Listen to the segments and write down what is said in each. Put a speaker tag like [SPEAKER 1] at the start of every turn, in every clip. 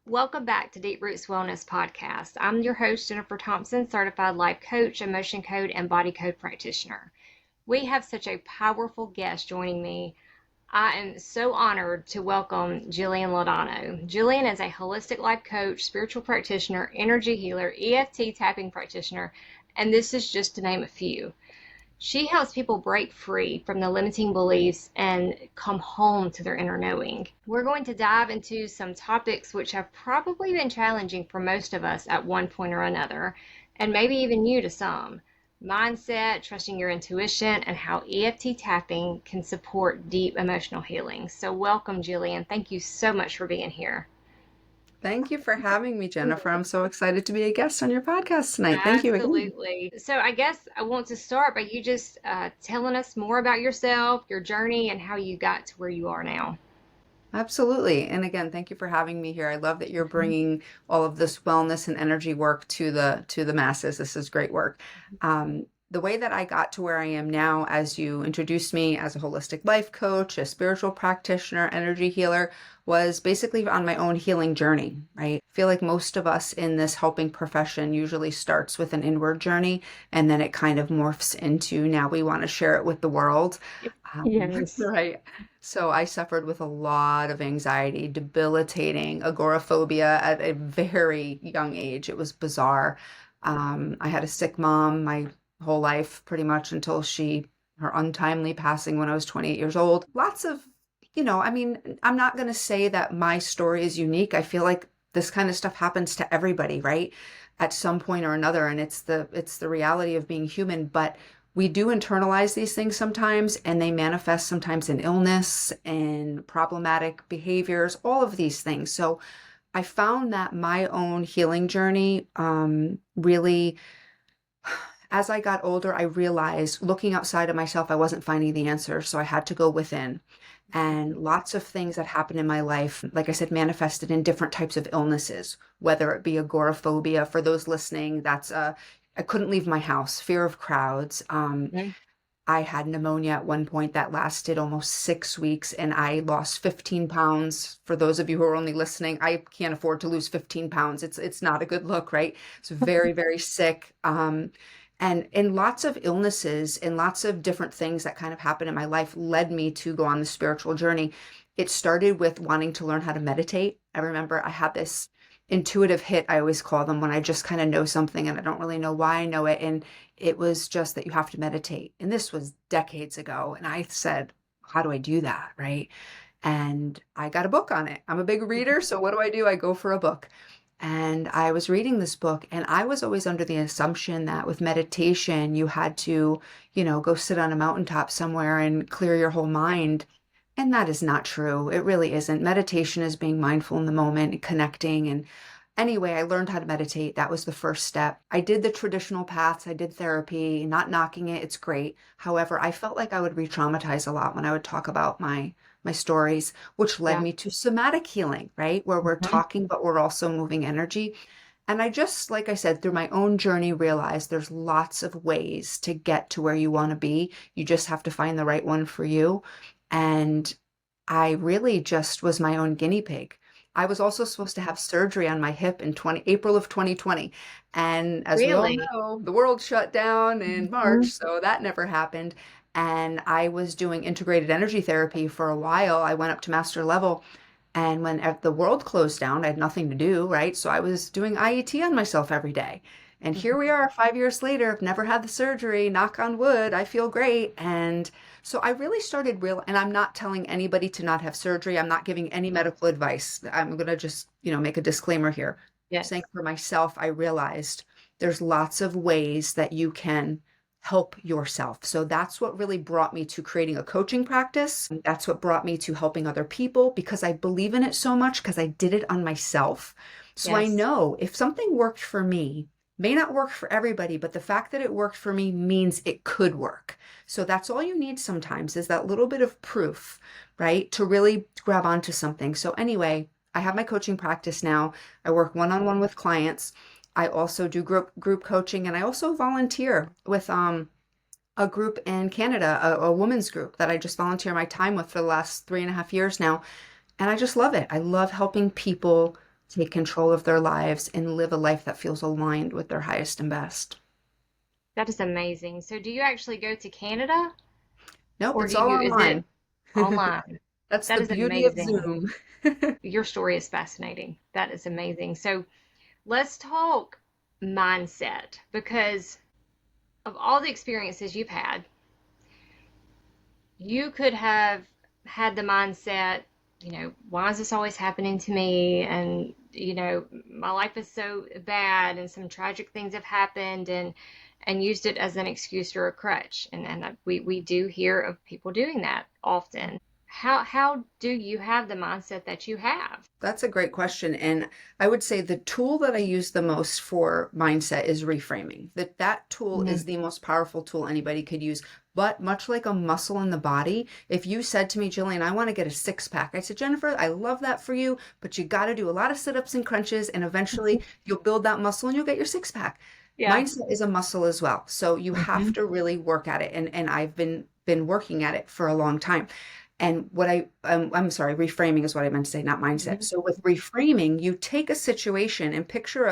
[SPEAKER 1] Welcome back to Deep Roots Wellness Podcast. I'm your host, Jennifer Thompson, certified life coach, emotion code, and body code practitioner. We have such a powerful guest joining me. I am so honored to welcome Jillian Laudano. Jillian is a holistic life coach, spiritual practitioner, energy healer, EFT tapping practitioner, and this is just to name a few. She helps people break free from the limiting beliefs and come home to their inner knowing. We're going to dive into some topics which have probably been challenging for most of us at one point or another, and maybe even new to some. Mindset, trusting your intuition, and how EFT tapping can support deep emotional healing. So welcome, Jillian. Thank you so much for being here.
[SPEAKER 2] Thank you for having me, Jennifer. I'm so excited to be a guest on your podcast tonight. Thank you again.
[SPEAKER 1] Absolutely. So I guess I want to start by you just telling us more about yourself, your journey, and how you got to where you are now.
[SPEAKER 2] Absolutely. And again, thank you for having me here. I love that you're bringing all of this wellness and energy work to the masses. This is great work. The way that I got to where I am now, as you introduced me as a holistic life coach, a spiritual practitioner, energy healer, was basically on my own healing journey, right? I feel like most of us in this helping profession usually starts with an inward journey, and then it kind of morphs into now we want to share it with the world.
[SPEAKER 1] Yes.
[SPEAKER 2] Right. So I suffered with a lot of anxiety, debilitating agoraphobia at a very young age. It was bizarre. I had a sick mom my whole life, pretty much until her untimely passing when I was 28 years old. Lots of, I'm not going to say that my story is unique. I feel like this kind of stuff happens to everybody, right? At some point or another, and it's the reality of being human, but we do internalize these things sometimes, and they manifest sometimes in illness and problematic behaviors, all of these things. So I found that my own healing journey really, as I got older, I realized looking outside of myself, I wasn't finding the answer. So I had to go within. And lots of things that happened in my life, like I said, manifested in different types of illnesses, whether it be agoraphobia. For those listening, I couldn't leave my house, fear of crowds. I had pneumonia at one point that lasted almost 6 weeks, and I lost 15 pounds. For those of you who are only listening, I can't afford to lose 15 pounds. It's not a good look, right? It's very, very sick. And in lots of illnesses and lots of different things that kind of happened in my life led me to go on the spiritual journey. It started with wanting to learn how to meditate. I remember I had this intuitive hit, I always call them, when I just kind of know something and I don't really know why I know it. And it was just that you have to meditate. And this was decades ago. And I said, how do I do that? Right. And I got a book on it. I'm a big reader. So what do? I go for a book. And I was reading this book, and I was always under the assumption that with meditation, you had to, go sit on a mountaintop somewhere and clear your whole mind. And that is not true. It really isn't. Meditation is being mindful in the moment and connecting. And anyway, I learned how to meditate. That was the first step. I did the traditional paths. I did therapy, not knocking it. It's great. However, I felt like I would re-traumatize a lot when I would talk about my stories, which led me to somatic healing, right? Where we're talking, but we're also moving energy. And I just, like I said, through my own journey, realized there's lots of ways to get to where you want to be. You just have to find the right one for you. And I really just was my own guinea pig. I was also supposed to have surgery on my hip in April of 2020. And as we all know, the world shut down in March, so that never happened. And I was doing integrated energy therapy for a while. I went up to master level. And when the world closed down, I had nothing to do, right? So I was doing IET on myself every day. And here we are 5 years later, I've never had the surgery, knock on wood, I feel great. And so I really started and I'm not telling anybody to not have surgery. I'm not giving any medical advice. I'm going to just, make a disclaimer here.
[SPEAKER 1] Yes.
[SPEAKER 2] Saying for myself, I realized there's lots of ways that you can help yourself. So that's what really brought me to creating a coaching practice. That's what brought me to helping other people, because I believe in it so much, because I did it on myself. So I know if something worked for me, may not work for everybody, but the fact that it worked for me means it could work. So that's all you need sometimes, is that little bit of proof, right? To really grab onto something. So anyway, I have my coaching practice now. I work one-on-one with clients. I also do group coaching, and I also volunteer with a group in Canada, a women's group that I just volunteer my time with for the last 3.5 years now. And I just love it. I love helping people take control of their lives, and live a life that feels aligned with their highest and best.
[SPEAKER 1] That is amazing. So do you actually go to Canada
[SPEAKER 2] Nope,
[SPEAKER 1] or
[SPEAKER 2] it's all
[SPEAKER 1] is it
[SPEAKER 2] online.
[SPEAKER 1] online?
[SPEAKER 2] That's
[SPEAKER 1] That
[SPEAKER 2] the
[SPEAKER 1] is
[SPEAKER 2] beauty of
[SPEAKER 1] amazing.
[SPEAKER 2] Zoom.
[SPEAKER 1] Your story is fascinating. That is amazing. So let's talk mindset because of all the experiences you've had, you could have had the mindset, why is this always happening to me? And, my life is so bad and some tragic things have happened and used it as an excuse or a crutch. And we do hear of people doing that often. How do you have the mindset that you have?
[SPEAKER 2] That's a great question. And I would say the tool that I use the most for mindset is reframing. That tool is
[SPEAKER 1] Mhm.
[SPEAKER 2] the most powerful tool anybody could use. But much like a muscle in the body, if you said to me, Jillian, I want to get a six pack, I said, Jennifer, I love that for you, but you got to do a lot of sit-ups and crunches, and eventually you'll build that muscle and you'll get your six pack.
[SPEAKER 1] Yeah.
[SPEAKER 2] Mindset is a muscle as well. So you have
[SPEAKER 1] Hmm.
[SPEAKER 2] to really work at it. And I've been working at it for a long time. And I'm sorry, reframing is what I meant to say, not mindset.
[SPEAKER 1] Hmm.
[SPEAKER 2] So with reframing, you take a situation and picture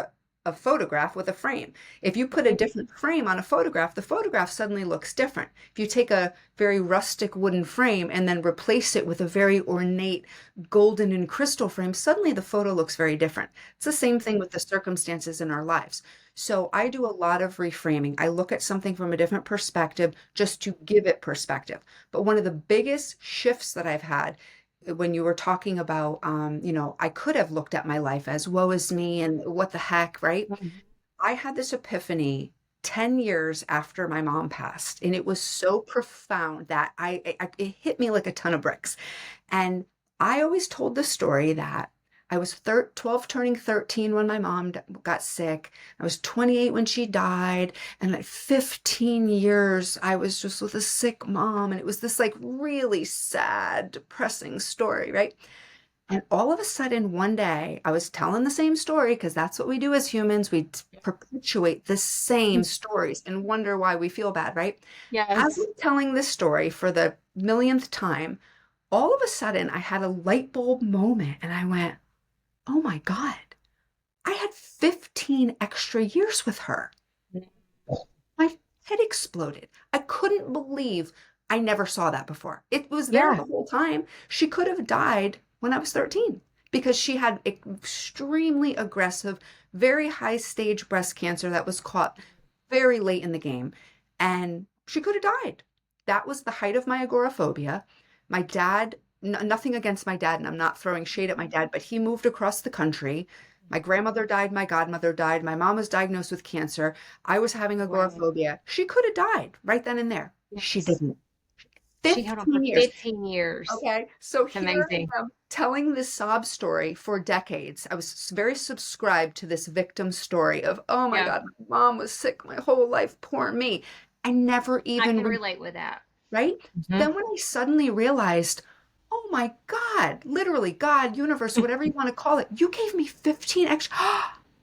[SPEAKER 2] a photograph with a frame. If you put a different frame on a photograph, the photograph suddenly looks different. If you take a very rustic wooden frame and then replace it with a very ornate golden and crystal frame, suddenly the photo looks very different. It's the same thing with the circumstances in our lives. So I do a lot of reframing. I look at something from a different perspective just to give it perspective. But one of the biggest shifts that I've had when you were talking about, I could have looked at my life as woe is me and what the heck, right? I had this epiphany 10 years after my mom passed, and it was so profound that it hit me like a ton of bricks. And I always told the story that I was 12 turning 13 when my mom got sick. I was 28 when she died. And at 15 years, I was just with a sick mom. And it was this like really sad, depressing story, right? And all of a sudden, one day, I was telling the same story because that's what we do as humans. We perpetuate the same stories and wonder why we feel bad, right? As
[SPEAKER 1] Yes.
[SPEAKER 2] I'm telling this story for the millionth time, all of a sudden I had a light bulb moment and I went, oh my God, I had 15 extra years with her. My head exploded. I couldn't believe I never saw that before. It was there
[SPEAKER 1] Yeah.
[SPEAKER 2] the whole time. She could have died when I was 13 because she had extremely aggressive, very high stage breast cancer that was caught very late in the game. And she could have died. That was the height of my agoraphobia. My dad, nothing against my dad, and I'm not throwing shade at my dad, but he moved across the country. My grandmother died, my godmother died, my mom was diagnosed with cancer. I was having
[SPEAKER 1] Wow.
[SPEAKER 2] agoraphobia. She could have died right then and there. She
[SPEAKER 1] Yes.
[SPEAKER 2] didn't.
[SPEAKER 1] She held on for
[SPEAKER 2] 15 years.
[SPEAKER 1] 15 years.
[SPEAKER 2] Okay. So
[SPEAKER 1] It's
[SPEAKER 2] here
[SPEAKER 1] amazing.
[SPEAKER 2] I am telling this sob story for decades. I was very subscribed to this victim story of, oh my
[SPEAKER 1] Yeah.
[SPEAKER 2] God, my mom was sick my whole life. Poor me. I never
[SPEAKER 1] I
[SPEAKER 2] even,
[SPEAKER 1] can relate with that.
[SPEAKER 2] right?
[SPEAKER 1] Hmm.
[SPEAKER 2] Then when I suddenly realized, oh my God, literally God, universe, whatever you want to call it, you gave me 15 extra.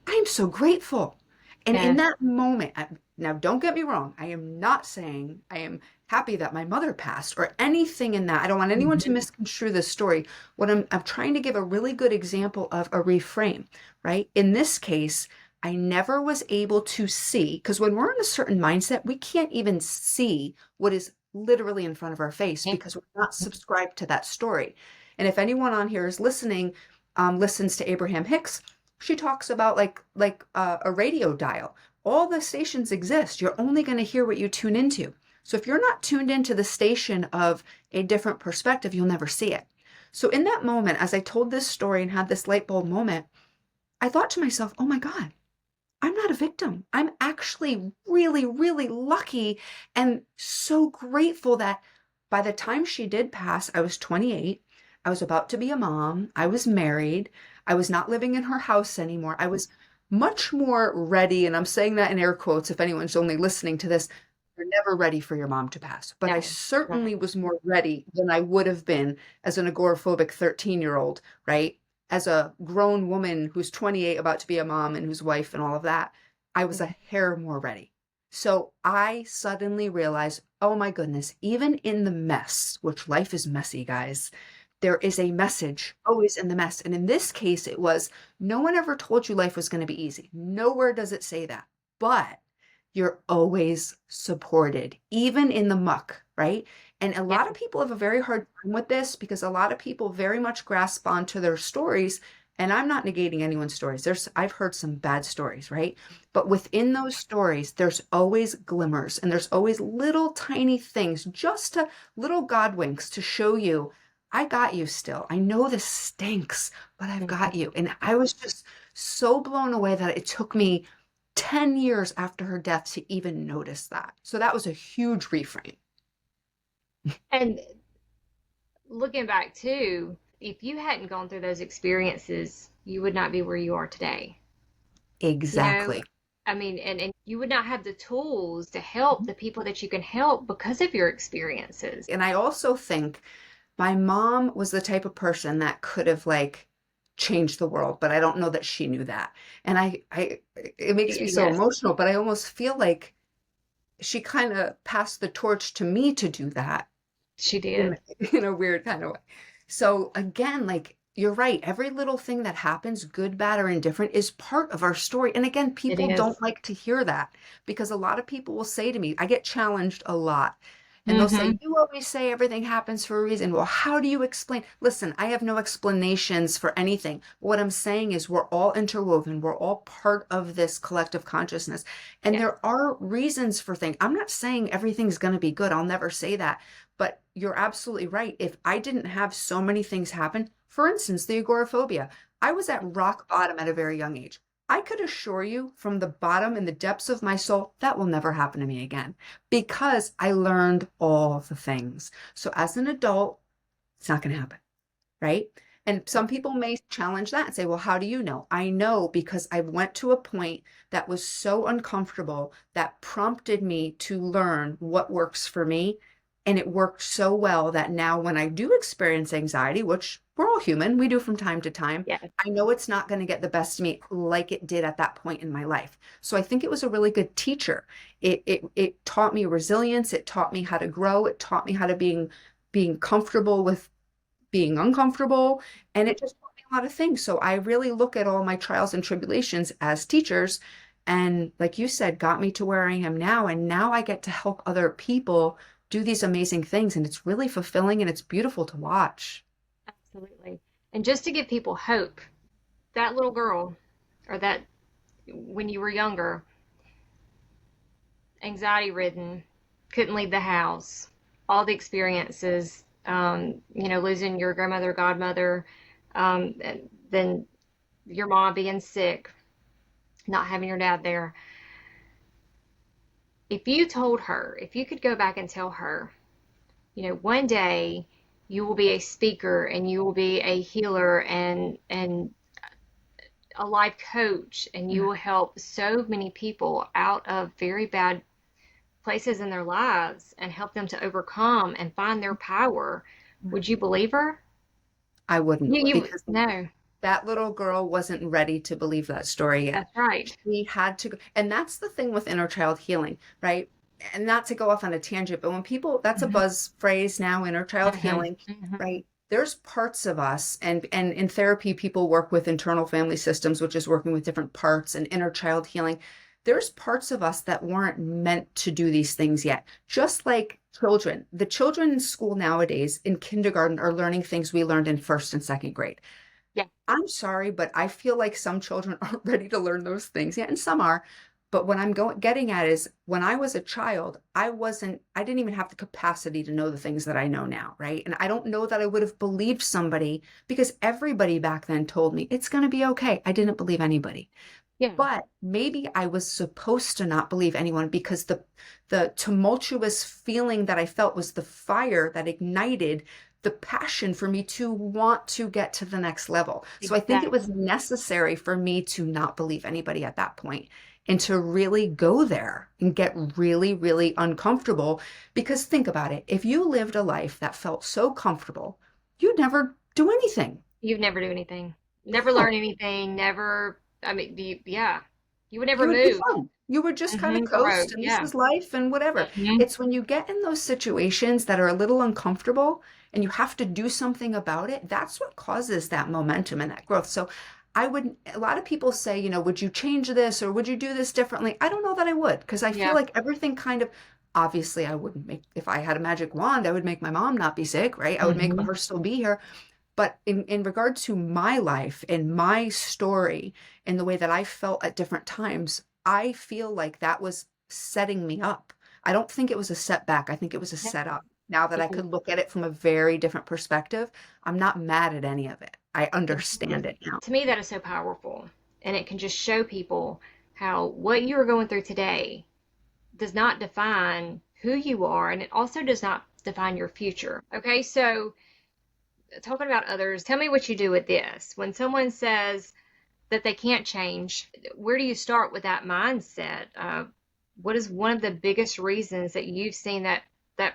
[SPEAKER 2] I'm so grateful. And in
[SPEAKER 1] Yes.
[SPEAKER 2] that moment, now don't get me wrong, I am not saying I am happy that my mother passed or anything in that. I don't want anyone to
[SPEAKER 1] Hmm.
[SPEAKER 2] misconstrue this story. What I'm trying to give a really good example of a reframe, right? In this case, I never was able to see, because when we're in a certain mindset, we can't even see what is literally in front of our face because we're not subscribed to that story. And if anyone on here is listening, listens to Abraham Hicks, she talks about a radio dial. All the stations exist. You're only going to hear what you tune into. So if you're not tuned into the station of a different perspective, you'll never see it. So in that moment, as I told this story and had this light bulb moment, I thought to myself, oh my God, I'm not a victim. I'm actually really, really lucky and so grateful that by the time she did pass, I was 28. I was about to be a mom. I was married. I was not living in her house anymore. I was much more ready. And I'm saying that in air quotes if anyone's only listening to this. You're never ready for your mom to pass. But I
[SPEAKER 1] No. No.
[SPEAKER 2] certainly was more ready than I would have been as an agoraphobic 13-year-old, right? As a grown woman who's 28, about to be a mom and who's wife and all of that, I was a hair more ready. So I suddenly realized, oh my goodness, even in the mess, which life is messy, guys, there is a message always in the mess. And in this case, it was no one ever told you life was going to be easy. Nowhere does it say that. But you're always supported, even in the muck, right? And a
[SPEAKER 1] Yeah.
[SPEAKER 2] lot of people have a very hard time with this because a lot of people very much grasp onto their stories. And I'm not negating anyone's stories. I've heard some bad stories, right? But within those stories, there's always glimmers and there's always little tiny things, just little God winks to show you, I got you still. I know this stinks, but I've got you. And I was just so blown away that it took me 10 years after her death to even notice that. So that was a huge reframe.
[SPEAKER 1] And looking back too, if you hadn't gone through those experiences, you would not be where you are today. You know,
[SPEAKER 2] Exactly.
[SPEAKER 1] I mean, and you would not have the tools to help the people that you can help because of your experiences.
[SPEAKER 2] And I also think my mom was the type of person that could have like changed the world, but I don't know that she knew that. And it makes me so
[SPEAKER 1] Yes,
[SPEAKER 2] emotional, but I almost feel like she kind of passed the torch to me to do that
[SPEAKER 1] she
[SPEAKER 2] in,
[SPEAKER 1] did.
[SPEAKER 2] in a weird kind of way. So again, like you're right, every little thing that happens, good, bad, or indifferent, is part of our story. And again,
[SPEAKER 1] It
[SPEAKER 2] people
[SPEAKER 1] is.
[SPEAKER 2] don't like to hear that because a lot of people will say to me, I get challenged a lot. And they'll say,
[SPEAKER 1] Mm-hmm.
[SPEAKER 2] you always say everything happens for a reason. Well, how do you explain? Listen, I have no explanations for anything. What I'm saying is we're all interwoven. We're all part of this collective consciousness. And
[SPEAKER 1] Yes.
[SPEAKER 2] there are reasons for things. I'm not saying everything's going to be good. I'll never say that. But you're absolutely right. If I didn't have so many things happen, for instance, the agoraphobia, I was at rock bottom at a very young age. I could assure you from the bottom in the depths of my soul, that will never happen to me again because I learned all the things. So as an adult, it's not going to happen, right? And some people may challenge that and say, well, how do you know? I know because I went to a point that was so uncomfortable that prompted me to learn what works for me. And it worked so well that now when I do experience anxiety, which we're all human, we do from time to time,
[SPEAKER 1] Yes.
[SPEAKER 2] I know it's not going to get the best of me like it did at that point in my life. So I think it was a really good teacher. It taught me resilience. It taught me how to grow. It taught me how to being comfortable with being uncomfortable. And it just taught me a lot of things. So I really look at all my trials and tribulations as teachers. And like you said, got me to where I am now. And now I get to help other people do these amazing things. And it's really fulfilling and it's beautiful to watch.
[SPEAKER 1] Absolutely. And just to give people hope, that little girl, or that when you were younger, anxiety ridden, couldn't leave the house, all the experiences, losing your grandmother, godmother, and then your mom being sick, not having your dad there. If you told her, if you could go back and tell her, one day you will be a speaker and you will be a healer and a life coach and you
[SPEAKER 2] Yeah.
[SPEAKER 1] will help so many people out of very bad places in their lives and help them to overcome and find their power, would you believe her?
[SPEAKER 2] I wouldn't
[SPEAKER 1] You
[SPEAKER 2] because
[SPEAKER 1] no,
[SPEAKER 2] that little girl wasn't ready to believe that story yet.
[SPEAKER 1] that's right.
[SPEAKER 2] She had to go. And that's the thing with inner child healing, right? And not to go off on a tangent, but when people, that's a
[SPEAKER 1] Hmm.
[SPEAKER 2] buzz phrase now, inner child
[SPEAKER 1] Hmm.
[SPEAKER 2] healing,
[SPEAKER 1] Hmm.
[SPEAKER 2] right? There's parts of us, and in therapy, people work with internal family systems, which is working with different parts and inner child healing. There's parts of us that weren't meant to do these things yet. Just like children, the children in school nowadays in kindergarten are learning things we learned in first and second grade.
[SPEAKER 1] Yeah.
[SPEAKER 2] I'm sorry, but I feel like some children aren't ready to learn those things yet, and some are. But what I'm getting at is when I was a child, I didn't even have the capacity to know the things that I know now, right? And I don't know that I would have believed somebody because everybody back then told me it's going to be okay. I didn't believe anybody.
[SPEAKER 1] Yeah.
[SPEAKER 2] But maybe I was supposed to not believe anyone because the tumultuous feeling that I felt was the fire that ignited the passion for me to want to get to the next level. So I think it was
[SPEAKER 1] Exactly.
[SPEAKER 2] necessary for me to not believe anybody at that point and to really go there and get really, really uncomfortable. Because think about it, if you lived a life that felt so comfortable, you'd never do anything.
[SPEAKER 1] You'd never do anything, never learn
[SPEAKER 2] No.
[SPEAKER 1] anything, never. I mean, yeah, you would never
[SPEAKER 2] You would be
[SPEAKER 1] move.
[SPEAKER 2] fine. You would just kind of
[SPEAKER 1] Grow.
[SPEAKER 2] coast and this
[SPEAKER 1] Yeah.
[SPEAKER 2] is life and whatever.
[SPEAKER 1] Hmm.
[SPEAKER 2] It's when you get in those situations that are a little uncomfortable and you have to do something about it, that's what causes that momentum and that growth. So a lot of people say, would you change this or would you do this differently? I don't know that I would, because I feel
[SPEAKER 1] Yeah.
[SPEAKER 2] like everything kind of, obviously I wouldn't make, if I had a magic wand, I would make my mom not be sick, right? I would make
[SPEAKER 1] Hmm.
[SPEAKER 2] her still be here. But in regard to my life and my story and the way that I felt at different times, I feel like that was setting me up. I don't think it was a setback. I think it was a
[SPEAKER 1] Yeah.
[SPEAKER 2] setup. Now that I
[SPEAKER 1] Because
[SPEAKER 2] could look at it from a very different perspective, I'm not mad at any of it. I
[SPEAKER 1] exactly.
[SPEAKER 2] understand it now.
[SPEAKER 1] To me, that is so powerful. And it can just show people how what you are going through today does not define who you are, and it also does not define your future. Okay, so talking about others, tell me what you do with this. When someone says that they can't change, where do you start with that mindset? What is one of the biggest reasons that you've seen that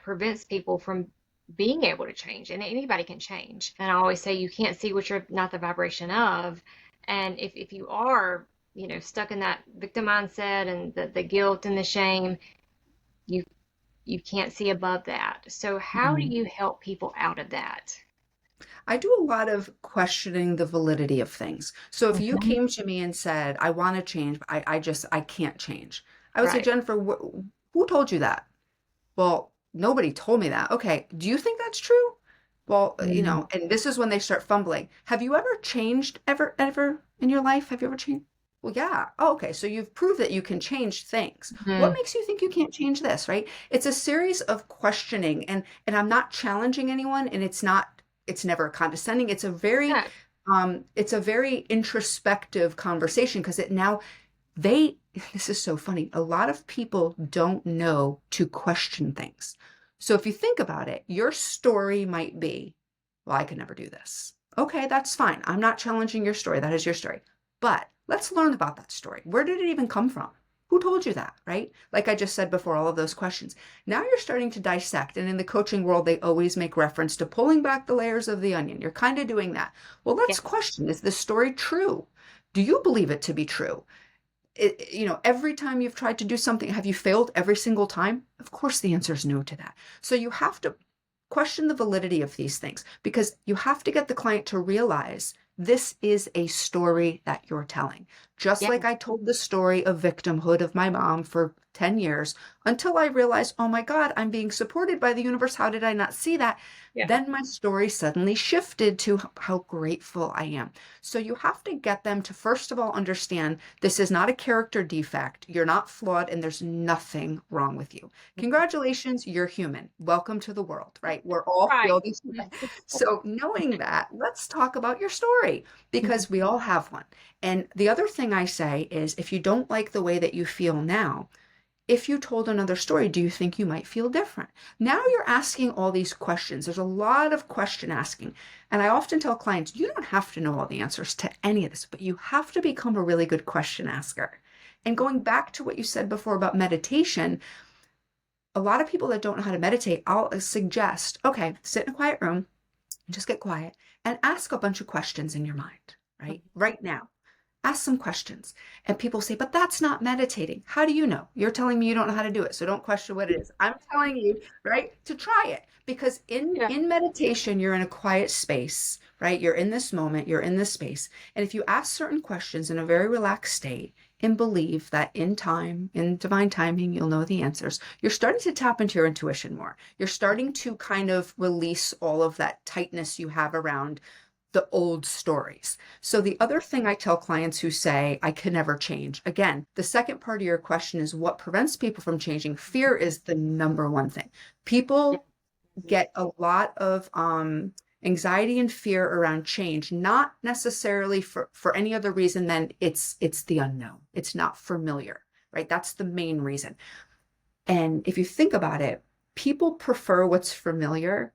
[SPEAKER 1] prevents people from being able to change? And anybody can change. And I always say you can't see what you're not the vibration of. And if you are, stuck in that victim mindset and the guilt and the shame, you you can't see above that. So how do
[SPEAKER 2] Mhm.
[SPEAKER 1] you help people out of that?
[SPEAKER 2] I do a lot of questioning the validity of things. So if you
[SPEAKER 1] Mhm.
[SPEAKER 2] came to me and said, I want to change, but I can't change. I would say,
[SPEAKER 1] Right.
[SPEAKER 2] Jennifer, who told you that? Well, nobody told me that. Okay, do you think that's true? Well,
[SPEAKER 1] Mhm.
[SPEAKER 2] and this is when they start fumbling. Have you ever changed ever in your life? Have you ever changed? Well, yeah. Oh, okay. So you've proved that you can change things. What
[SPEAKER 1] Mhm.
[SPEAKER 2] makes you think you can't change this, right? It's a series of questioning, and I'm not challenging anyone, and it's never condescending.
[SPEAKER 1] No.
[SPEAKER 2] It's a very introspective conversation because it now they this is so funny. A lot of people don't know to question things. So if you think about it, your story might be, well, I could never do this. Okay, that's fine. I'm not challenging your story. That is your story. But let's learn about that story. Where did it even come from? Who told you that, right? Like I just said before, all of those questions. Now you're starting to dissect. And in the coaching world, they always make reference to pulling back the layers of the onion. You're kind of doing that. Well, let's
[SPEAKER 1] Yes.
[SPEAKER 2] question, is this story true? Do you believe it to be true? Every time you've tried to do something, have you failed every single time? Of course, the answer is no to that. So you have to question the validity of these things because you have to get the client to realize this is a story that you're telling. Just
[SPEAKER 1] Yeah.
[SPEAKER 2] like I told the story of victimhood of my mom for 10 years until I realized, oh my God, I'm being supported by the universe. How did I not see that?
[SPEAKER 1] Yeah.
[SPEAKER 2] Then my story suddenly shifted to how grateful I am. So you have to get them to, first of all, understand this is not a character defect. You're not flawed, and there's nothing wrong with you. Congratulations, you're human. Welcome to the world, right? We're all
[SPEAKER 1] Right.
[SPEAKER 2] feel these things. So knowing that, let's talk about your story because we all have one. And the other thing I say is if you don't like the way that you feel now, if you told another story, do you think you might feel different? Now you're asking all these questions. There's a lot of question asking. And I often tell clients, you don't have to know all the answers to any of this, but you have to become a really good question asker. And going back to what you said before about meditation, a lot of people that don't know how to meditate, I'll suggest, okay, sit in a quiet room, just get quiet and ask a bunch of questions in your mind, right? Right now. Ask some questions. And people say, but that's not meditating. How do you know? You're telling me you don't know how to do it. So don't question what it is. I'm telling you, right, to try it. Because
[SPEAKER 1] Yeah.
[SPEAKER 2] in meditation, you're in a quiet space, right? You're in this moment, you're in this space. And if you ask certain questions in a very relaxed state and believe that in time, in divine timing, you'll know the answers, you're starting to tap into your intuition more. You're starting to kind of release all of that tightness you have around the old stories. So the other thing I tell clients who say, I can never change, again, the second part of your question is what prevents people from changing. Fear is the number one thing.
[SPEAKER 1] Yeah.
[SPEAKER 2] People get a lot of anxiety and fear around change, not necessarily for any other reason than it's the unknown. It's not familiar, right? That's the main reason. And if you think about it, people prefer what's familiar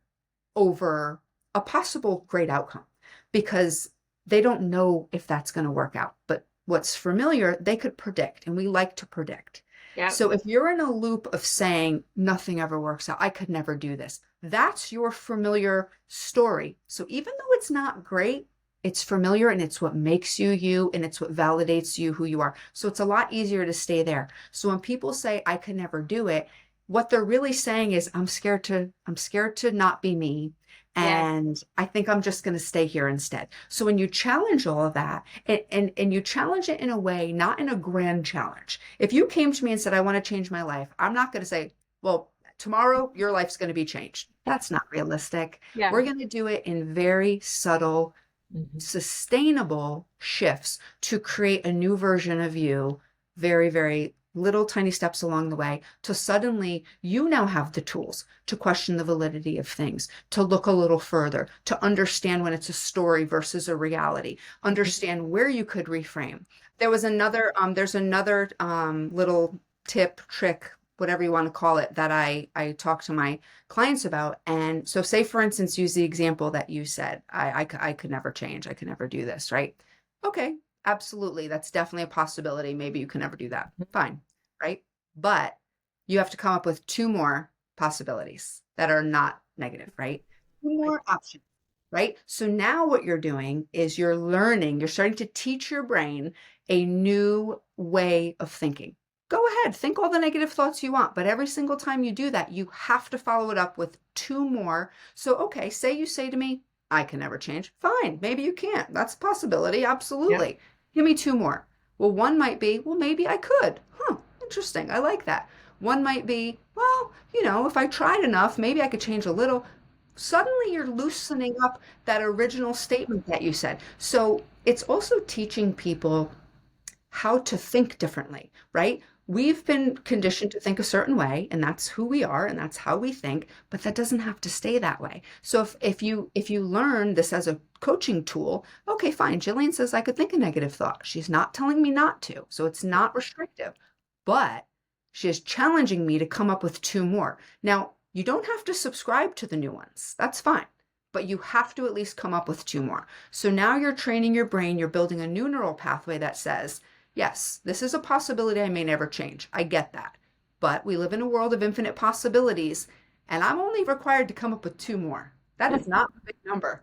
[SPEAKER 2] over a possible great outcome because they don't know if that's going to work out. But what's familiar, they could predict, and we like to predict.
[SPEAKER 1] Yeah.
[SPEAKER 2] So if you're in a loop of saying nothing ever works out, I could never do this, that's your familiar story. So even though it's not great, it's familiar and it's what makes you you and it's what validates you who you are. So it's a lot easier to stay there. So when people say I could never do it, what they're really saying is I'm scared to not be me.
[SPEAKER 1] Yes.
[SPEAKER 2] And I think I'm just going to stay here instead. So when you challenge all of that and you challenge it in a way, not in a grand challenge. If you came to me and said, I want to change my life, I'm not going to say, well, tomorrow your life's going to be changed. That's not realistic.
[SPEAKER 1] Yeah.
[SPEAKER 2] We're going to do it in very subtle,
[SPEAKER 1] Mhm.
[SPEAKER 2] sustainable shifts to create a new version of you, very, very little tiny steps along the way, to suddenly you now have the tools to question the validity of things, to look a little further, to understand when it's a story versus a reality, understand where you could reframe. There's another little tip, trick, whatever you want to call it, that I talk to my clients about. And so say, for instance, use the example that you said, I could never change. I could never do this, right? Okay, absolutely. That's definitely a possibility. Maybe you can never do that. Fine, right? But you have to come up with two more possibilities that are not negative, right? Two more options, right? So now what you're doing is you're learning, you're starting to teach your brain a new way of thinking. Go ahead, think all the negative thoughts you want, but every single time you do that, you have to follow it up with two more. So, okay, say you say to me, I can never change. Fine, maybe you can't. That's a possibility.
[SPEAKER 1] Yep.
[SPEAKER 2] Absolutely. Give me two more. Well, one might be, well, maybe I could. Huh, interesting. I like that. One might be, well, if I tried enough, maybe I could change a little. Suddenly you're loosening up that original statement that you said. So it's also teaching people how to think differently, right? We've been conditioned to think a certain way, and that's who we are, and that's how we think, but that doesn't have to stay that way. So if you learn this as a coaching tool, okay, fine. Jillian says I could think a negative thought. She's not telling me not to, so it's not restrictive, but she is challenging me to come up with two more. Now, you don't have to subscribe to the new ones. That's fine. But you have to at least come up with two more. So now you're training your brain, you're building a new neural pathway that says, yes, this is a possibility I may never change. I get that. But we live in a world of infinite possibilities, and I'm only required to come up with two more. That is not a big number.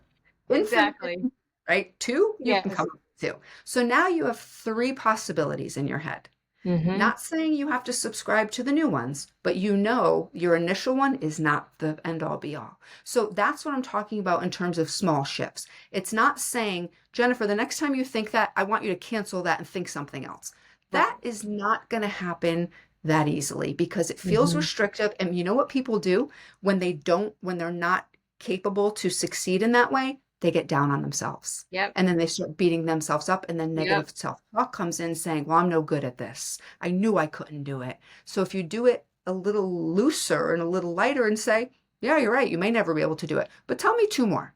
[SPEAKER 2] Infinite,
[SPEAKER 1] Exactly.
[SPEAKER 2] right? Two, you can
[SPEAKER 1] Yes.
[SPEAKER 2] come up with two. So now you have three possibilities in your head.
[SPEAKER 1] Hmm.
[SPEAKER 2] Not saying you have to subscribe to the new ones, but your initial one is not the end all be all. So that's what I'm talking about in terms of small shifts. It's not saying, Jennifer, the next time you think that, I want you to cancel that and think something else.
[SPEAKER 1] Right.
[SPEAKER 2] That is not going to happen that easily because it feels
[SPEAKER 1] Hmm.
[SPEAKER 2] restrictive. And you know what people do when they're not capable to succeed in that way? They get down on themselves.
[SPEAKER 1] Yep.
[SPEAKER 2] And then they start beating themselves up, and then
[SPEAKER 1] Yep.
[SPEAKER 2] negative self-talk comes in saying, well, I'm no good at this. I knew I couldn't do it. So if you do it a little looser and a little lighter and say, yeah, you're right, you may never be able to do it, but tell me two more.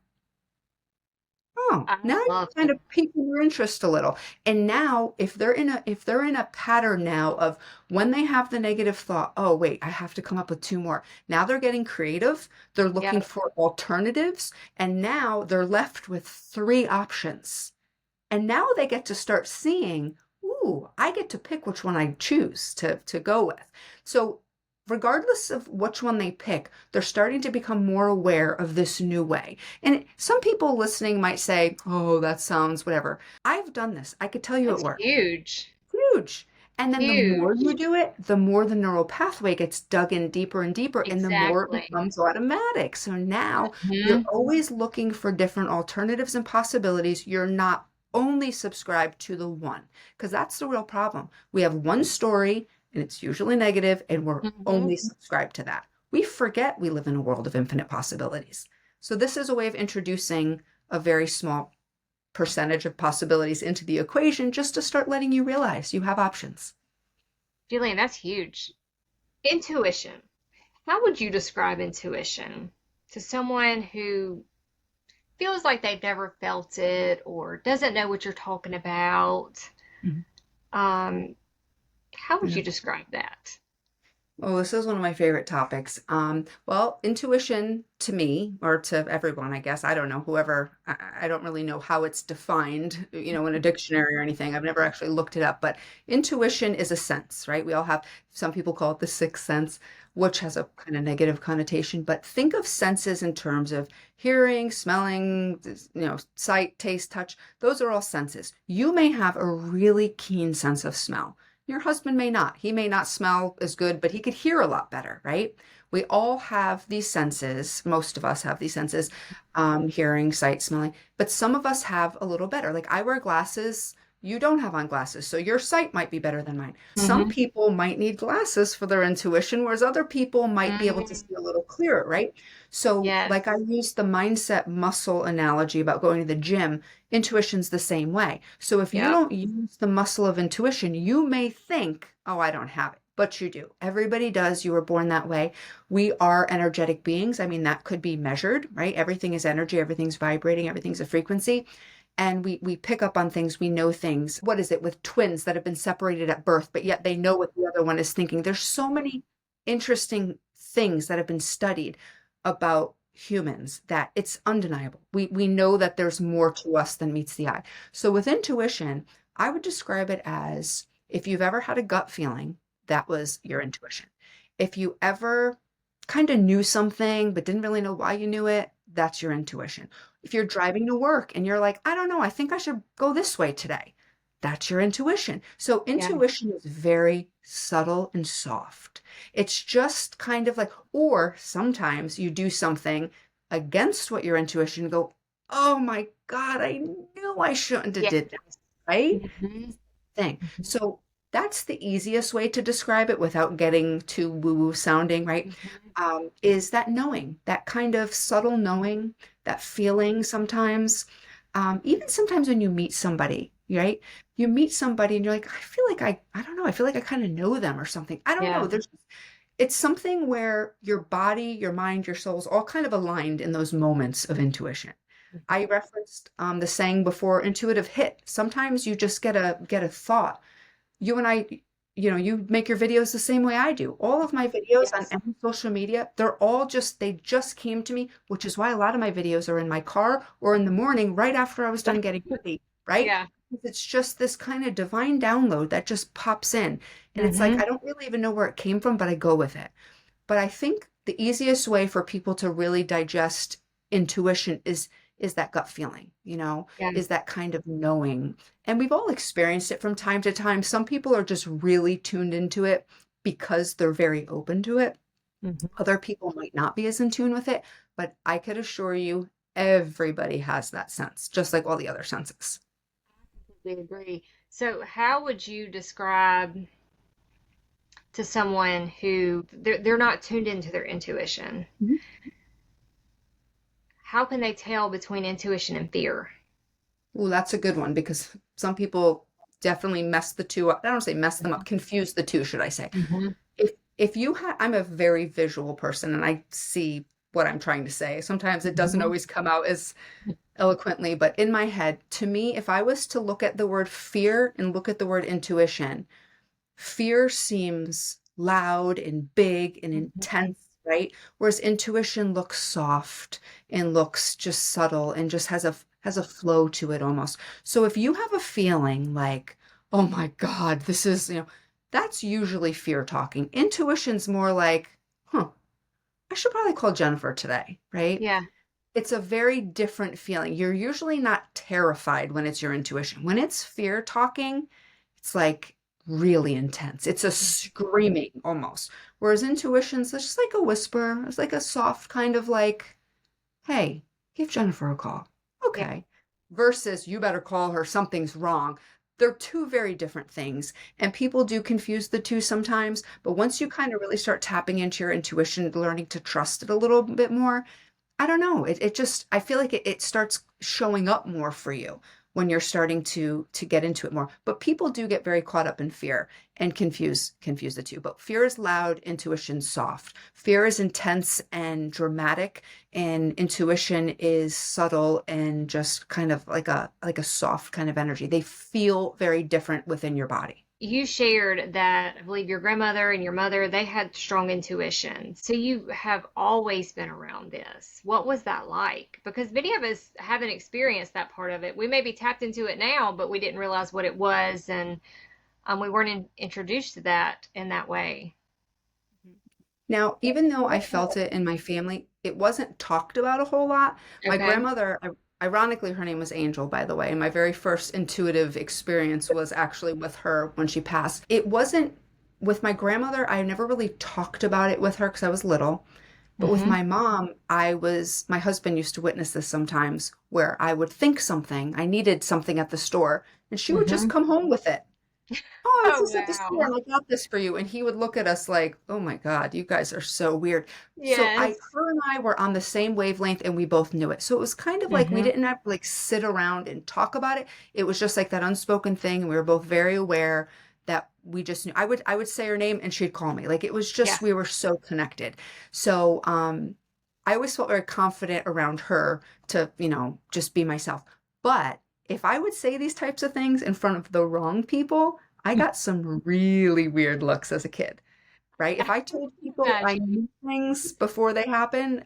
[SPEAKER 2] Oh,
[SPEAKER 1] I
[SPEAKER 2] now you're
[SPEAKER 1] love
[SPEAKER 2] kind
[SPEAKER 1] that.
[SPEAKER 2] of piquing your interest a little. And now if they're in a pattern now of when they have the negative thought, oh wait, I have to come up with two more. Now they're getting creative. They're looking
[SPEAKER 1] Yep.
[SPEAKER 2] for alternatives, and now they're left with three options. And now they get to start seeing, ooh, I get to pick which one I choose to go with. So regardless of which one they pick, they're starting to become more aware of this new way. And some people listening might say, oh, that sounds whatever. I've done this. I could tell you it
[SPEAKER 1] That's
[SPEAKER 2] works.
[SPEAKER 1] huge.
[SPEAKER 2] Huge. And then the more
[SPEAKER 1] Huge.
[SPEAKER 2] you do it, the more the neural pathway gets dug in deeper and deeper, and the more it
[SPEAKER 1] Exactly.
[SPEAKER 2] becomes automatic. So now you're
[SPEAKER 1] Hmm.
[SPEAKER 2] always looking for different alternatives and possibilities. You're not only subscribed to the one, because that's the real problem. We have one story, and it's usually negative, and we're
[SPEAKER 1] Hmm.
[SPEAKER 2] only subscribed to that. We forget we live in a world of infinite possibilities. So this is a way of introducing a very small percentage of possibilities into the equation just to start letting you realize you have options.
[SPEAKER 1] Jillian, that's huge. Intuition. How would you describe intuition to someone who feels like they've never felt it or doesn't know what you're talking about?
[SPEAKER 2] Mhm.
[SPEAKER 1] Um, how would
[SPEAKER 2] Yeah.
[SPEAKER 1] you describe that?
[SPEAKER 2] Oh, this is one of my favorite topics. Well, intuition to me, or to everyone, I guess, I don't know, whoever, I don't really know how it's defined, in a dictionary or anything. I've never actually looked it up, but intuition is a sense, right? We all have, some people call it the sixth sense, which has a kind of negative connotation, but think of senses in terms of hearing, smelling, sight, taste, touch. Those are all senses. You may have a really keen sense of smell. Your husband may not. He may not smell as good, but he could hear a lot better, right? We all have these senses. Most of us have these senses, hearing, sight, smelling, but some of us have a little better. Like I wear glasses. You don't have on glasses, so your sight might be better than mine. Some
[SPEAKER 1] Mm-hmm.
[SPEAKER 2] people might need glasses for their intuition, whereas other people might be able to
[SPEAKER 1] Mm-hmm.
[SPEAKER 2] see a little clearer, right? So, like I
[SPEAKER 1] Yes.
[SPEAKER 2] used the mindset muscle analogy about going to the gym, intuition's the same way. So, if you
[SPEAKER 1] Yep.
[SPEAKER 2] don't use the muscle of intuition, you may think, oh, I don't have it, but you do. Everybody does. You were born that way. We are energetic beings. I mean, that could be measured, right? Everything is energy, everything's vibrating, everything's a frequency, and we pick up on things, we know things. What is it with twins that have been separated at birth, but yet they know what the other one is thinking? There's so many interesting things that have been studied about humans that it's undeniable. We know that there's more to us than meets the eye. So with intuition, I would describe it as if you've ever had a gut feeling, that was your intuition. If you ever kind of knew something but didn't really know why you knew it, that's your intuition. If you're driving to work and you're like, I don't know, I think I should go this way today, that's your intuition. So
[SPEAKER 1] Yeah.
[SPEAKER 2] intuition is very subtle and soft. It's just kind of like, or sometimes you do something against what your intuition go, oh my God, I knew I shouldn't have
[SPEAKER 1] Yeah.
[SPEAKER 2] did that, right?
[SPEAKER 1] Mm-hmm.
[SPEAKER 2] Thing.
[SPEAKER 1] Mm-hmm.
[SPEAKER 2] So that's the easiest way to describe it without getting too woo-woo sounding, right? Is that knowing, that kind of subtle knowing, that feeling sometimes. Even sometimes when you meet somebody, right? You meet somebody and you're like, I feel like I don't know, I feel like I kind of know them or something. I don't know.
[SPEAKER 1] Yeah.
[SPEAKER 2] It's something where your body, your mind, your soul's all kind of aligned in those moments of intuition. I referenced the saying before, intuitive hit. Sometimes you just get a thought. You and I, you make your videos the same way I do. All of my videos on
[SPEAKER 1] Yes.
[SPEAKER 2] any social media, they just came to me, which is why a lot of my videos are in my car or in the morning right after I was done getting ready, right?
[SPEAKER 1] Yeah.
[SPEAKER 2] It's just this kind of divine download that just pops in. And it's like,
[SPEAKER 1] Mm-hmm.
[SPEAKER 2] I don't really even know where it came from, but I go with it. But I think the easiest way for people to really digest intuition is that gut feeling,
[SPEAKER 1] Yeah.
[SPEAKER 2] is that kind of knowing. And we've all experienced it from time to time. Some people are just really tuned into it because they're very open to it.
[SPEAKER 1] Mm-hmm.
[SPEAKER 2] Other people might not be as in tune with it, but I could assure you everybody has that sense, just like all the other senses.
[SPEAKER 1] Completely agree. So, how would you describe to someone who they're not tuned into their intuition?
[SPEAKER 2] Mhm.
[SPEAKER 1] How can they tell between intuition and fear?
[SPEAKER 2] Ooh, that's a good one because some people definitely mess the two up. I don't say mess them up, confuse the two, should I say.
[SPEAKER 1] Mm-hmm.
[SPEAKER 2] If you have, I'm a very visual person and I see what I'm trying to say. Sometimes it doesn't
[SPEAKER 1] Mm-hmm.
[SPEAKER 2] always come out as eloquently, but in my head, to me, if I was to look at the word fear and look at the word intuition, fear seems loud and big and intense, right? Whereas intuition looks soft and looks just subtle and just has a flow to it almost. So if you have a feeling like, oh my God, this is, that's usually fear talking. Intuition's more like, huh, I should probably call Jennifer today, right?
[SPEAKER 1] Yeah.
[SPEAKER 2] It's a very different feeling. You're usually not terrified when it's your intuition. When it's fear talking, it's like really intense. It's a screaming almost. Whereas intuition's just like a whisper. It's like a soft kind of like, hey, give Jennifer a call.
[SPEAKER 1] Yeah.
[SPEAKER 2] Okay. Versus you better call her, something's wrong. They're two very different things. And people do confuse the two sometimes. But once you kind of really start tapping into your intuition, learning to trust it a little bit more, I don't know. It just, I feel like it starts showing up more for you when you're starting to get into it more. But people do get very caught up in fear and confuse the two. But fear is loud, intuition soft. Fear is intense and dramatic, and intuition is subtle and just kind of like a soft kind of energy. They feel very different within your body.
[SPEAKER 1] You shared that I believe your grandmother and your mother, they had strong intuition. So you have always been around this. What was that like? Because many of us haven't experienced that part of it. We may be tapped into it now, but we didn't realize what it was, and we weren't introduced to that in that way.
[SPEAKER 2] Now, even though I felt it in my family, it wasn't talked about a whole lot. My
[SPEAKER 1] Okay.
[SPEAKER 2] grandmother, ironically, her name was Angel, by the way, and my very first intuitive experience was actually with her when she passed. It wasn't with my grandmother, I never really talked about it with her because I was little. But with
[SPEAKER 1] Mm-hmm.
[SPEAKER 2] my mom, my husband used to witness this sometimes where I would think something, I needed something at the store, and she would just
[SPEAKER 1] Mm-hmm.
[SPEAKER 2] come home with it. Oh, I was
[SPEAKER 1] Oh,
[SPEAKER 2] just at the store
[SPEAKER 1] wow.
[SPEAKER 2] and I got this for you. And he would look at us like, oh my God, you guys are so weird. So
[SPEAKER 1] Yes.
[SPEAKER 2] her and I were on the same wavelength and we both knew it. So it was kind of like we
[SPEAKER 1] Mm-hmm.
[SPEAKER 2] didn't have to like sit around and talk about it. It was just like that unspoken thing. And we were both very aware that we just knew. I would say her name and she'd call me. Like it was
[SPEAKER 1] Yeah.
[SPEAKER 2] just, we were so connected. So, I always felt very confident around her to, just be myself. But if I would say these types of things in front of the wrong people, I got some really weird looks as a kid, right? If I told people I
[SPEAKER 1] Imagine.
[SPEAKER 2] knew things before they happened,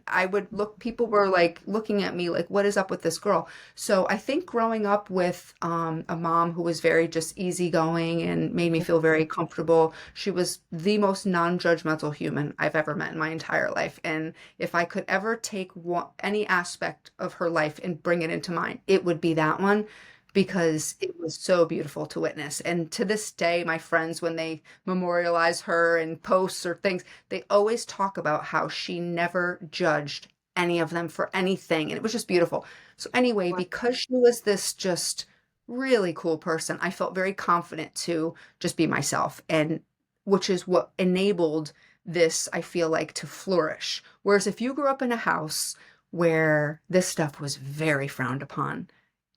[SPEAKER 2] people were like looking at me like, what is up with this girl? So I think growing up with a mom who was very just easygoing and made me feel very comfortable, she was the most non-judgmental human I've ever met in my entire life. And if I could ever take any aspect of her life and bring it into mine, it would be that one because it was so beautiful to witness. And to this day, my friends, when they memorialize her in posts or things, they always talk about how she never judged any of them for anything. And it was just beautiful. So, anyway,
[SPEAKER 1] Wow.
[SPEAKER 2] because she was this just really cool person, I felt very confident to just be myself. And which is what enabled this, I feel like, to flourish. Whereas if you grew up in a house where this stuff was very frowned upon,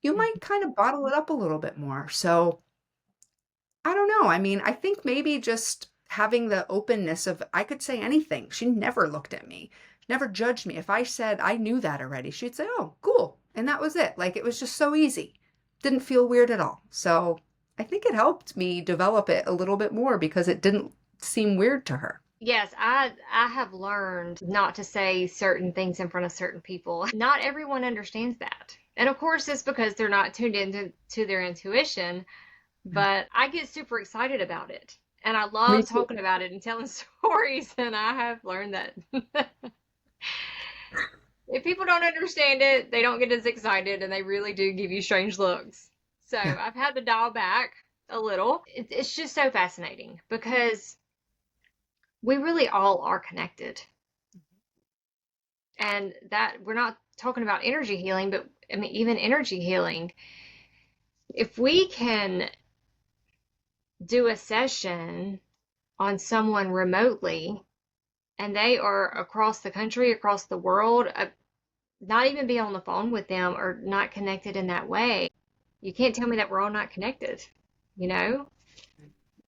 [SPEAKER 2] you might kind of bottle it up a little bit more. So I don't know. I mean, I think maybe just having the openness of I could say anything. She never looked at me, never judged me. If I said I knew that already, she'd say, "Oh, cool." And that was it. Like it was just so easy. Didn't feel weird at all. So I think it helped me develop it a little bit more because it didn't seem weird to her.
[SPEAKER 1] Yes, I have learned not to say certain things in front of certain people. Not everyone understands that. And of course, it's because they're not tuned into to their intuition, but I get super excited about it. And I
[SPEAKER 2] Me
[SPEAKER 1] love
[SPEAKER 2] too.
[SPEAKER 1] talking about it and telling stories. And I have learned that if people don't understand it, they don't get as excited and they really do give you strange looks. So
[SPEAKER 2] Yeah.
[SPEAKER 1] I've had to dial back a little. It's just so fascinating because we really all are connected. And that we're not talking about energy healing, but I mean, even energy healing, if we can do a session on someone remotely and they are across the country, across the world, not even be on the phone with them or not connected in that way, you can't tell me that we're all not connected, you know?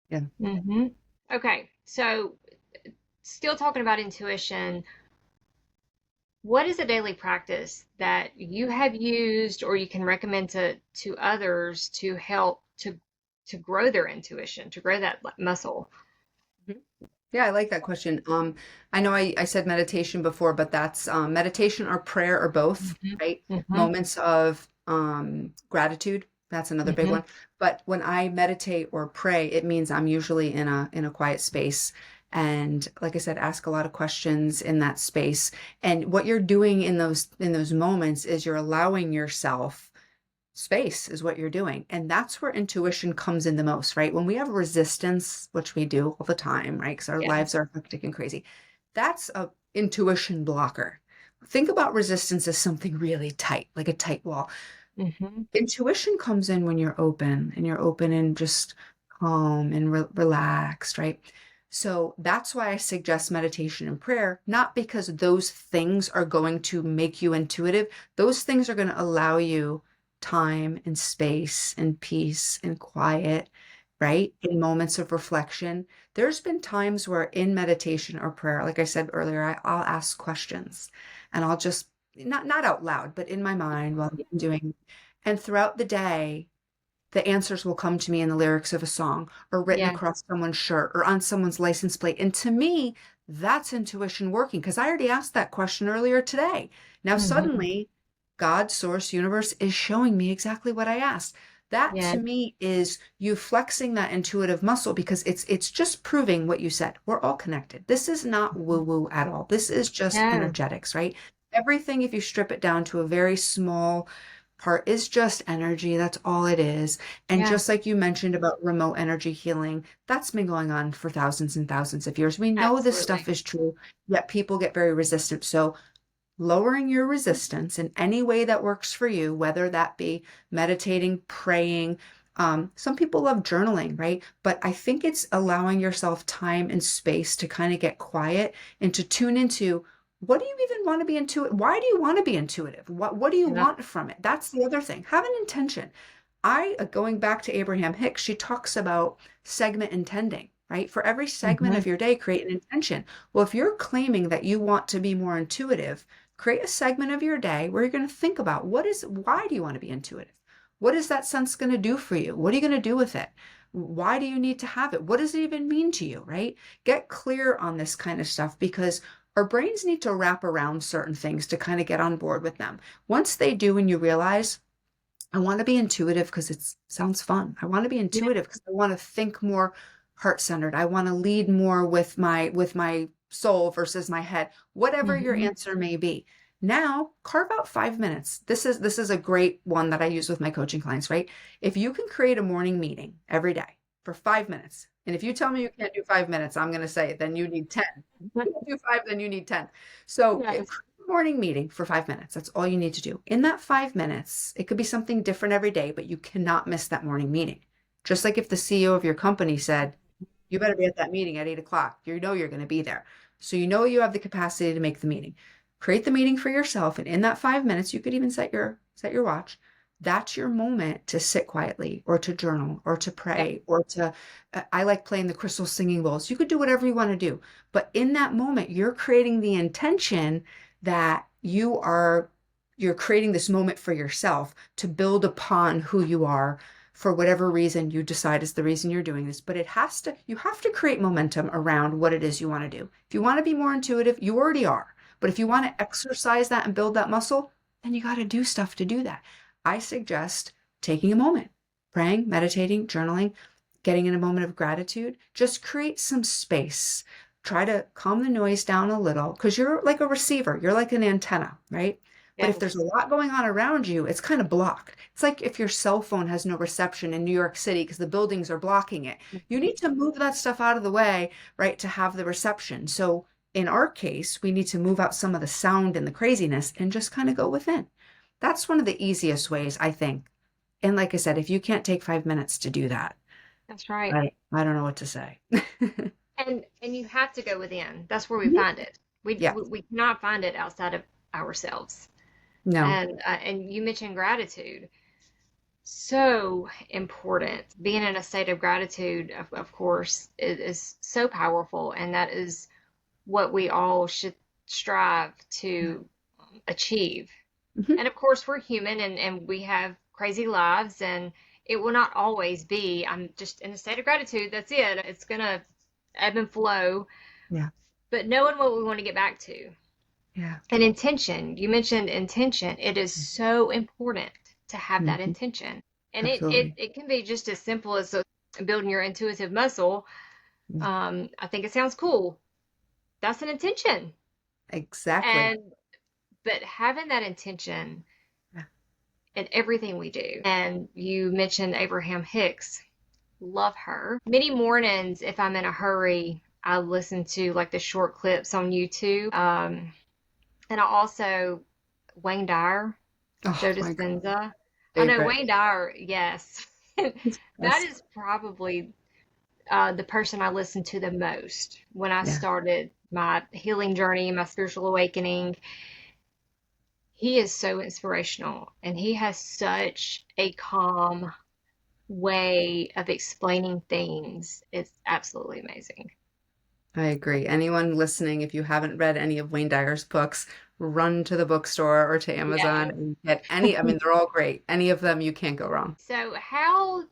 [SPEAKER 2] Yeah.
[SPEAKER 1] Mm-hmm. Okay, so still talking about intuition, what is a daily practice that you have used or you can recommend to others to help to grow their intuition, to grow that muscle?
[SPEAKER 2] Mhm. Yeah, I like that question. I know I said meditation before, but that's meditation or prayer or both,
[SPEAKER 1] Hmm.
[SPEAKER 2] right?
[SPEAKER 1] Hmm.
[SPEAKER 2] Moments of gratitude. That's another big
[SPEAKER 1] Hmm.
[SPEAKER 2] one. But when I meditate or pray, it means I'm usually in a quiet space. And like I said, ask a lot of questions in that space. And what you're doing in those moments is you're allowing yourself space is what you're doing. And that's where intuition comes in the most, right? When we have resistance, which we do all the time, right? Because our
[SPEAKER 1] Yeah.
[SPEAKER 2] lives are hectic and crazy. That's a intuition blocker. Think about resistance as something really tight, like a tight wall.
[SPEAKER 1] Hmm.
[SPEAKER 2] Intuition comes in when you're open and just calm and relaxed, right? So that's why I suggest meditation and prayer, not because those things are going to make you intuitive. Those things are going to allow you time and space and peace and quiet, right? In moments of reflection. There's been times where in meditation or prayer, like I said earlier, I'll ask questions and I'll just not out loud, but in my mind while I'm doing and throughout the day, the answers will come to me in the lyrics of a song or written
[SPEAKER 1] Yeah.
[SPEAKER 2] across someone's shirt or on someone's license plate. And to me, that's intuition working because I already asked that question earlier today. Now,
[SPEAKER 1] Hmm.
[SPEAKER 2] suddenly, God, source, universe is showing me exactly what I asked. That
[SPEAKER 1] Yeah.
[SPEAKER 2] to me is you flexing that intuitive muscle because it's just proving what you said. We're all connected. This is not woo-woo at all. This is just
[SPEAKER 1] No.
[SPEAKER 2] energetics, right? Everything, if you strip it down to a very small part is just energy. That's all it is. And
[SPEAKER 1] Yeah,
[SPEAKER 2] just like you mentioned about remote energy healing, that's been going on for thousands and thousands of years. We know this stuff
[SPEAKER 1] absolutely.
[SPEAKER 2] is true, yet people get very resistant. So lowering your resistance in any way that works for you, whether that be meditating, praying. Some people love journaling, right? But I think it's allowing yourself time and space to kind of get quiet and to tune into, what do you even want to be intuitive? Why do you want to be intuitive? What do you
[SPEAKER 1] Yeah.
[SPEAKER 2] want from it? That's the other thing. Have an intention. Going back to Abraham Hicks, she talks about segment intending, right? For every segment of
[SPEAKER 1] Hmm.
[SPEAKER 2] your day, create an intention. Well, if you're claiming that you want to be more intuitive, create a segment of your day where you're going to think about, why do you want to be intuitive? What is that sense going to do for you? What are you going to do with it? Why do you need to have it? What does it even mean to you, right? Get clear on this kind of stuff, because our brains need to wrap around certain things to kind of get on board with them. Once they do, and you realize, I want to be intuitive because it sounds fun. I want to be
[SPEAKER 1] Yeah.
[SPEAKER 2] intuitive because I want to think more heart-centered. I want to lead more with my soul versus my head. Whatever your
[SPEAKER 1] Hmm.
[SPEAKER 2] answer may be. Now, carve out 5 minutes. This is a great one that I use with my coaching clients, right? If you can create a morning meeting every day for 5 minutes, and if you tell me you can't do 5 minutes, I'm going to say then you need 10. If you can't do five, then you need 10. So
[SPEAKER 1] Yes.
[SPEAKER 2] morning meeting for 5 minutes. That's all you need to do. In that 5 minutes, it could be something different every day, but you cannot miss that morning meeting. Just like if the CEO of your company said, you better be at that meeting at 8 o'clock, you know you're going to be there. So you know you have the capacity to make the meeting. Create the meeting for yourself. And in that 5 minutes, you could even set your watch. That's your moment to sit quietly or to journal or to
[SPEAKER 1] Yeah,
[SPEAKER 2] pray or to, I like playing the crystal singing bowls. You could do whatever you want to do. But in that moment, you're creating the intention that you're creating this moment for yourself to build upon who you are for whatever reason you decide is the reason you're doing this. But you have to create momentum around what it is you want to do. If you want to be more intuitive, you already are. But if you want to exercise that and build that muscle, then you got to do stuff to do that. I suggest taking a moment, praying, meditating, journaling, getting in a moment of gratitude. Just create some space. Try to calm the noise down a little, because you're like a receiver, you're like an antenna, right? But if there's a
[SPEAKER 1] yes.
[SPEAKER 2] lot going on around you, it's kind of blocked. It's like if your cell phone has no reception in New York City because the buildings are blocking it. You need to move that stuff out of the way, right, to have the reception. So in our case, we need to move out some of the sound and the craziness and just kind of go within. That's one of the easiest ways, I think. And like I said, if you can't take 5 minutes to do that,
[SPEAKER 1] That's right.
[SPEAKER 2] I don't know what to say.
[SPEAKER 1] And you have to go within. That's where we
[SPEAKER 2] Mhm.
[SPEAKER 1] find it. We
[SPEAKER 2] Yeah.
[SPEAKER 1] we, we cannot find it outside of ourselves.
[SPEAKER 2] No.
[SPEAKER 1] And you mentioned gratitude. So important. Being in a state of gratitude, of course, is so powerful, and that is what we all should strive
[SPEAKER 2] Yeah.
[SPEAKER 1] to achieve.
[SPEAKER 2] Mhm.
[SPEAKER 1] And of course, we're human, and we have crazy lives, and it will not always be, I'm just in a state of gratitude. That's it. It's going to ebb and flow,
[SPEAKER 2] Yeah.
[SPEAKER 1] but knowing what we want to get back to.
[SPEAKER 2] Yeah.
[SPEAKER 1] And intention, you mentioned intention. It is so important to have that
[SPEAKER 2] Mhm.
[SPEAKER 1] intention. And
[SPEAKER 2] Absolutely.
[SPEAKER 1] it can be just as simple as building your intuitive muscle.
[SPEAKER 2] Mm.
[SPEAKER 1] I think it sounds cool. That's an intention.
[SPEAKER 2] Exactly.
[SPEAKER 1] And but having that intention
[SPEAKER 2] Yeah.
[SPEAKER 1] in everything we do. And you mentioned Abraham Hicks. Love her. Many mornings, if I'm in a hurry, I listen to like the short clips on YouTube. And I also Wayne Dyer, Joe
[SPEAKER 2] Oh my God.
[SPEAKER 1] Dispenza. I know
[SPEAKER 2] Favorite.
[SPEAKER 1] Wayne Dyer, yes. That
[SPEAKER 2] Yes.
[SPEAKER 1] is probably the person I listened to the most when I
[SPEAKER 2] Yeah.
[SPEAKER 1] started my healing journey, my spiritual awakening. He is so inspirational, and he has such a calm way of explaining things. It's absolutely amazing.
[SPEAKER 2] I agree. Anyone listening, if you haven't read any of Wayne Dyer's books, run to the bookstore or to Amazon
[SPEAKER 1] Yes.
[SPEAKER 2] and get any. I mean, they're all great. Any of them, you can't go wrong.
[SPEAKER 1] So, how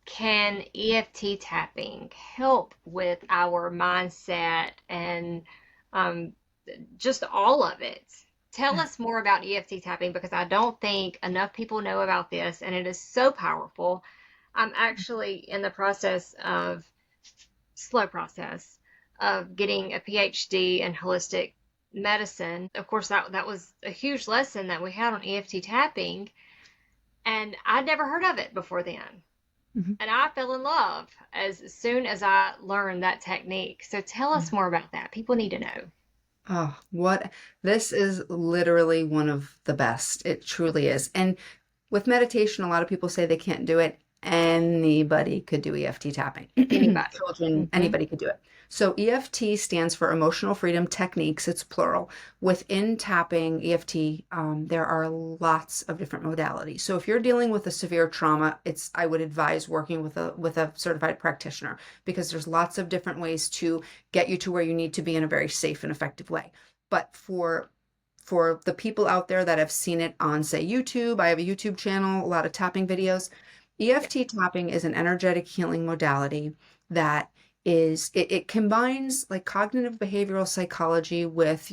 [SPEAKER 1] can EFT tapping help with our mindset and um, just all of it? Tell
[SPEAKER 2] Yeah.
[SPEAKER 1] us more about EFT tapping, because I don't think enough people know about this, and it is so powerful. I'm actually in the slow process of getting a PhD in holistic medicine. Of course, that was a huge lesson that we had on EFT tapping, and I'd never heard of it before then.
[SPEAKER 2] Mhm.
[SPEAKER 1] And I fell in love as soon as I learned that technique. So tell us
[SPEAKER 2] Yeah.
[SPEAKER 1] more about that. People need to know.
[SPEAKER 2] Oh, what this is literally one of the best. It truly is. And with meditation, a lot of people say they can't do it. Anybody could do EFT tapping.
[SPEAKER 1] Anybody.
[SPEAKER 2] Children,
[SPEAKER 1] Mm-hmm.
[SPEAKER 2] anybody could do it. So EFT stands for Emotional Freedom Techniques. It's plural. Within tapping EFT, there are lots of different modalities. So if you're dealing with a severe trauma, I would advise working with a certified practitioner, because there's lots of different ways to get you to where you need to be in a very safe and effective way. But for the people out there that have seen it on, say, YouTube, I have a YouTube channel, a lot of tapping videos.
[SPEAKER 1] Yeah.
[SPEAKER 2] EFT tapping is an energetic healing modality that it combines like cognitive behavioral psychology with,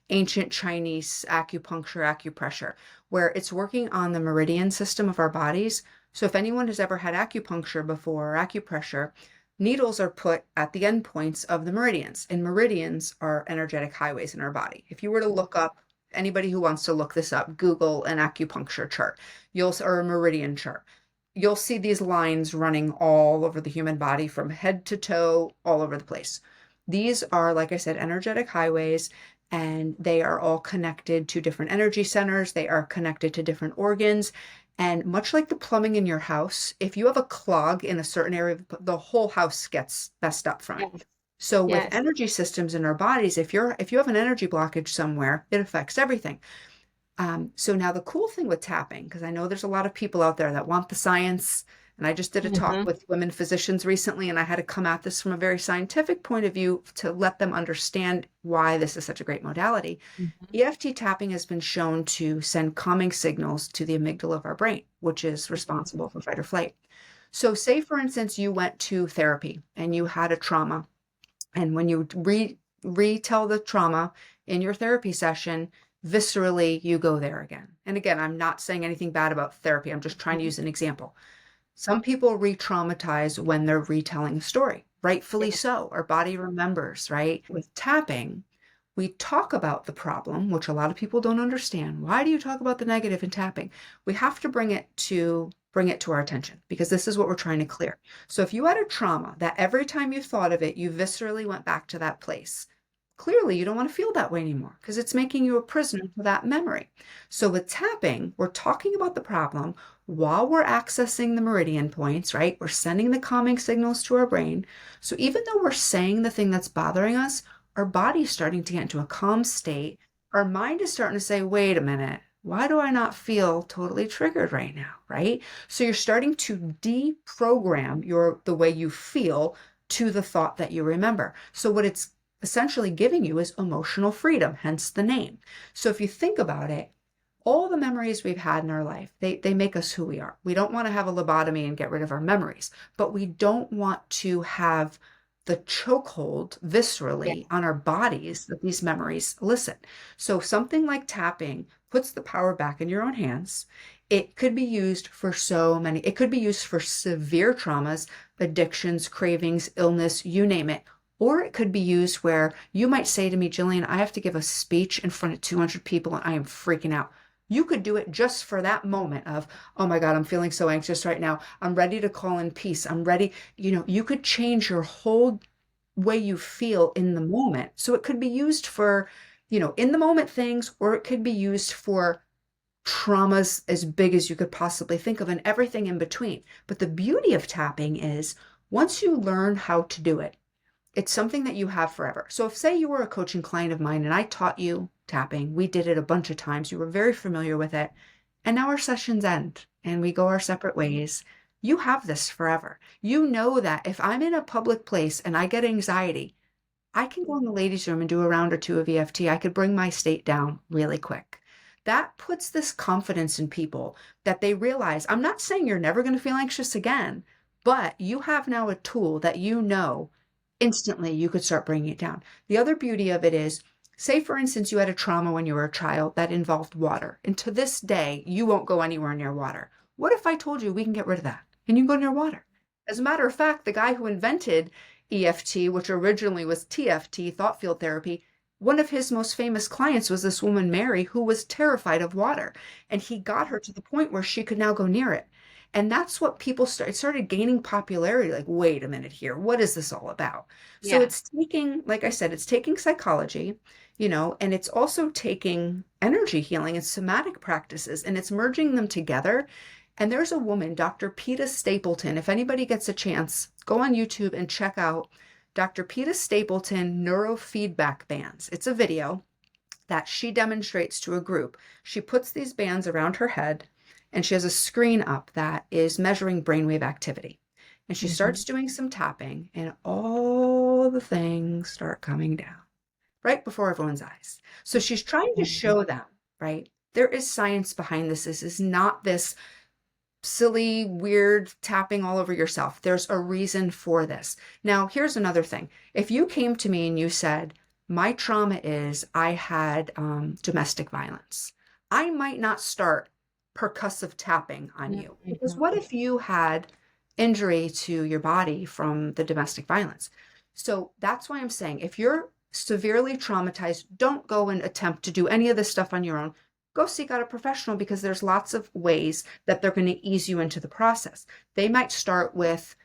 [SPEAKER 2] ancient Chinese acupuncture, acupressure, where it's working on the meridian system of our bodies. So if anyone has ever had acupuncture before, or acupressure, needles are put at the endpoints of the meridians, and meridians are energetic highways in our body. If you were to look up, anybody who wants to look this up, Google an acupuncture chart, or a meridian chart, you'll see these lines running all over the human body from head to toe, all over the place. These are, like I said, energetic highways, and they are all connected to different energy centers. They are connected to different organs. And much like the plumbing in your house, if you have a clog in a certain area, the whole house gets messed up from it.
[SPEAKER 1] Yes.
[SPEAKER 2] So with
[SPEAKER 1] Yes.
[SPEAKER 2] energy systems in our bodies, if you have an energy blockage somewhere, it affects everything. So now the cool thing with tapping, because I know there's a lot of people out there that want the science, and I just did a talk
[SPEAKER 1] Mm-hmm.
[SPEAKER 2] with women physicians recently, and I had to come at this from a very scientific point of view to let them understand why this is such a great modality.
[SPEAKER 1] Mm-hmm.
[SPEAKER 2] EFT tapping has been shown to send calming signals to the amygdala of our brain, which is responsible for fight or flight. So say, for instance, you went to therapy and you had a trauma, and when you retell the trauma in your therapy session, viscerally, you go there again. And again, I'm not saying anything bad about therapy. I'm just trying to use an example. Some people re-traumatize when they're retelling a story, rightfully
[SPEAKER 1] Yes.
[SPEAKER 2] so. Our body remembers, right? With tapping, we talk about the problem, which a lot of people don't understand. Why do you talk about the negative in tapping? We have to bring it to our attention, because this is what we're trying to clear. So if you had a trauma that every time you thought of it, you viscerally went back to that place, clearly you don't want to feel that way anymore, because it's making you a prisoner to that memory. So with tapping, we're talking about the problem while we're accessing the meridian points, right? We're sending the calming signals to our brain. So even though we're saying the thing that's bothering us, our body's starting to get into a calm state. Our mind is starting to say, wait a minute, why do I not feel totally triggered right now, right? So you're starting to deprogram the way you feel to the thought that you remember. So what it's essentially giving you is emotional freedom, hence the name. So if you think about it, all the memories we've had in our life, they make us who we are. We don't want to have a lobotomy and get rid of our memories, but we don't want to have the chokehold
[SPEAKER 1] Yes.
[SPEAKER 2] viscerally on our bodies that these memories elicit. So something like tapping puts the power back in your own hands. It could be used for so many. It could be used for severe traumas, addictions, cravings, illness, you name it. Or it could be used where you might say to me, Jillian, I have to give a speech in front of 200 people and I am freaking out. You could do it just for that moment of, oh my God, I'm feeling so anxious right now. I'm ready to call in peace. I'm ready. You could change your whole way you feel in the moment. So it could be used for, in the moment things, or it could be used for traumas as big as you could possibly think of and everything in between. But the beauty of tapping is once you learn how to do it, it's something that you have forever. So if, say, you were a coaching client of mine and I taught you tapping, we did it a bunch of times, you were very familiar with it, and now our sessions end and we go our separate ways, you have this forever. You know that if I'm in a public place and I get anxiety, I can go in the ladies' room and do a round or two of EFT. I could bring my state down really quick. That puts this confidence in people that they realize, I'm not saying you're never going to feel anxious again, but you have now a tool that instantly you could start bringing it down. The other beauty of it is, say, for instance, you had a trauma when you were a child that involved water, and to this day, you won't go anywhere near water. What if I told you we can get rid of that and you can go near water? As a matter of fact, the guy who invented EFT, which originally was TFT, thought field therapy, one of his most famous clients was this woman, Mary, who was terrified of water. And he got her to the point where she could now go near it. And that's what people started gaining popularity. Like, wait a minute here, what is this all about? So
[SPEAKER 1] Yeah.
[SPEAKER 2] it's taking, like I said, it's taking psychology, and it's also taking energy healing and somatic practices, and it's merging them together. And there's a woman, Dr. Peta Stapleton. If anybody gets a chance, go on YouTube and check out Dr. Peta Stapleton neurofeedback bands. It's a video that she demonstrates to a group. She puts these bands around her head and she has a screen up that is measuring brainwave activity. And she starts doing some tapping and all the things start coming down right before everyone's eyes. So she's trying to show them, right? There is science behind this. This is not this silly, weird tapping all over yourself. There's a reason for this. Now, here's another thing. If you came to me and you said, my trauma is I had domestic violence, I might not start percussive tapping on you. Because what if you had injury to your body from the domestic violence? So that's why I'm saying if you're severely traumatized, don't go and attempt to do any of this stuff on your own. Go seek out a professional because there's lots of ways that they're going to ease you into the process. They might start with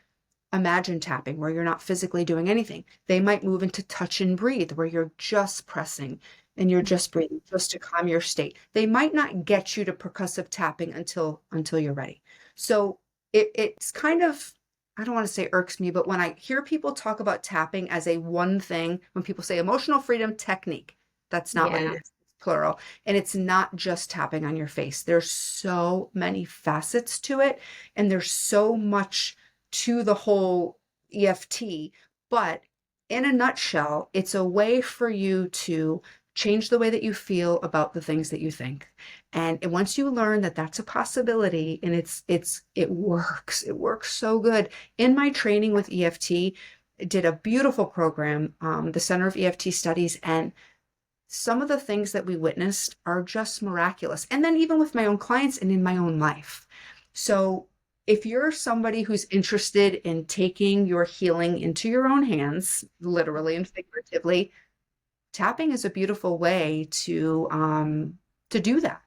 [SPEAKER 2] imagine tapping where you're not physically doing anything. They might move into touch and breathe where you're just pressing and you're just breathing just to calm your state. They might not get you to percussive tapping until you're ready. So it's kind of, I don't want to say irks me, but when I hear people talk about tapping as a one thing, when people say emotional freedom technique, that's not what it
[SPEAKER 1] Yeah.
[SPEAKER 2] is. Plural. And it's not just tapping on your face. There's so many facets to it, and there's so much to the whole EFT. But in a nutshell, it's a way for you to change the way that you feel about the things that you think. And once you learn that that's a possibility, and it works. It works so good. In my training with EFT, I did a beautiful program, the Center of EFT Studies, and some of the things that we witnessed are just miraculous. And then even with my own clients and in my own life. So if you're somebody who's interested in taking your healing into your own hands, literally and figuratively, tapping is a beautiful way to do that.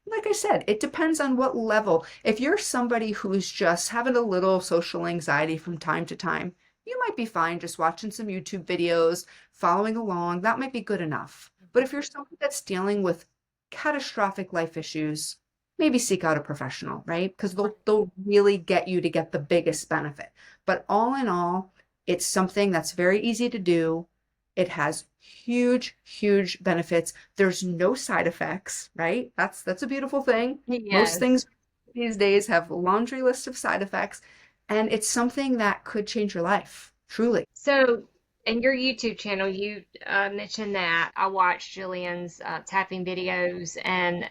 [SPEAKER 2] Like I said, it depends on what level. If you're somebody who's just having a little social anxiety from time to time, you might be fine just watching some YouTube videos, following along. That might be good enough. But if you're somebody that's dealing with catastrophic life issues, maybe seek out a professional, right? Because they'll really get you to get the biggest benefit. But all in all, it's something that's very easy to do. It has huge, huge benefits. There's no side effects, right? That's a beautiful thing. Most
[SPEAKER 1] Yes.
[SPEAKER 2] things these days have a laundry list of side effects, and it's something that could change your life, truly.
[SPEAKER 1] So, in your YouTube channel, you mentioned that I watched Jillian's tapping videos, and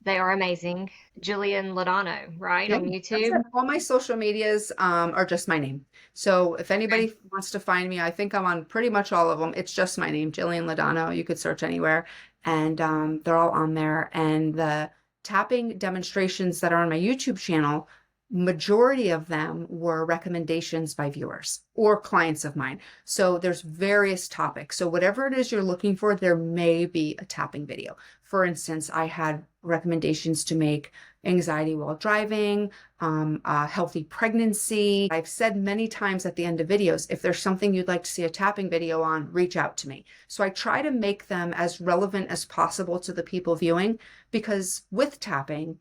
[SPEAKER 1] they are amazing. Jillian Laudano, right,
[SPEAKER 2] Yeah,
[SPEAKER 1] on
[SPEAKER 2] that's it.
[SPEAKER 1] YouTube?
[SPEAKER 2] All my social medias are just my name. So if anybody wants to find me, I think I'm on pretty much all of them. It's just my name, Jillian Laudano. You could search anywhere, and they're all on there. And the tapping demonstrations that are on my YouTube channel, majority of them were recommendations by viewers or clients of mine. So there's various topics. So whatever it is you're looking for, there may be a tapping video. For instance, I had recommendations to make anxiety while driving, a healthy pregnancy. I've said many times at the end of videos, if there's something you'd like to see a tapping video on, reach out to me. So I try to make them as relevant as possible to the people viewing, because with tapping,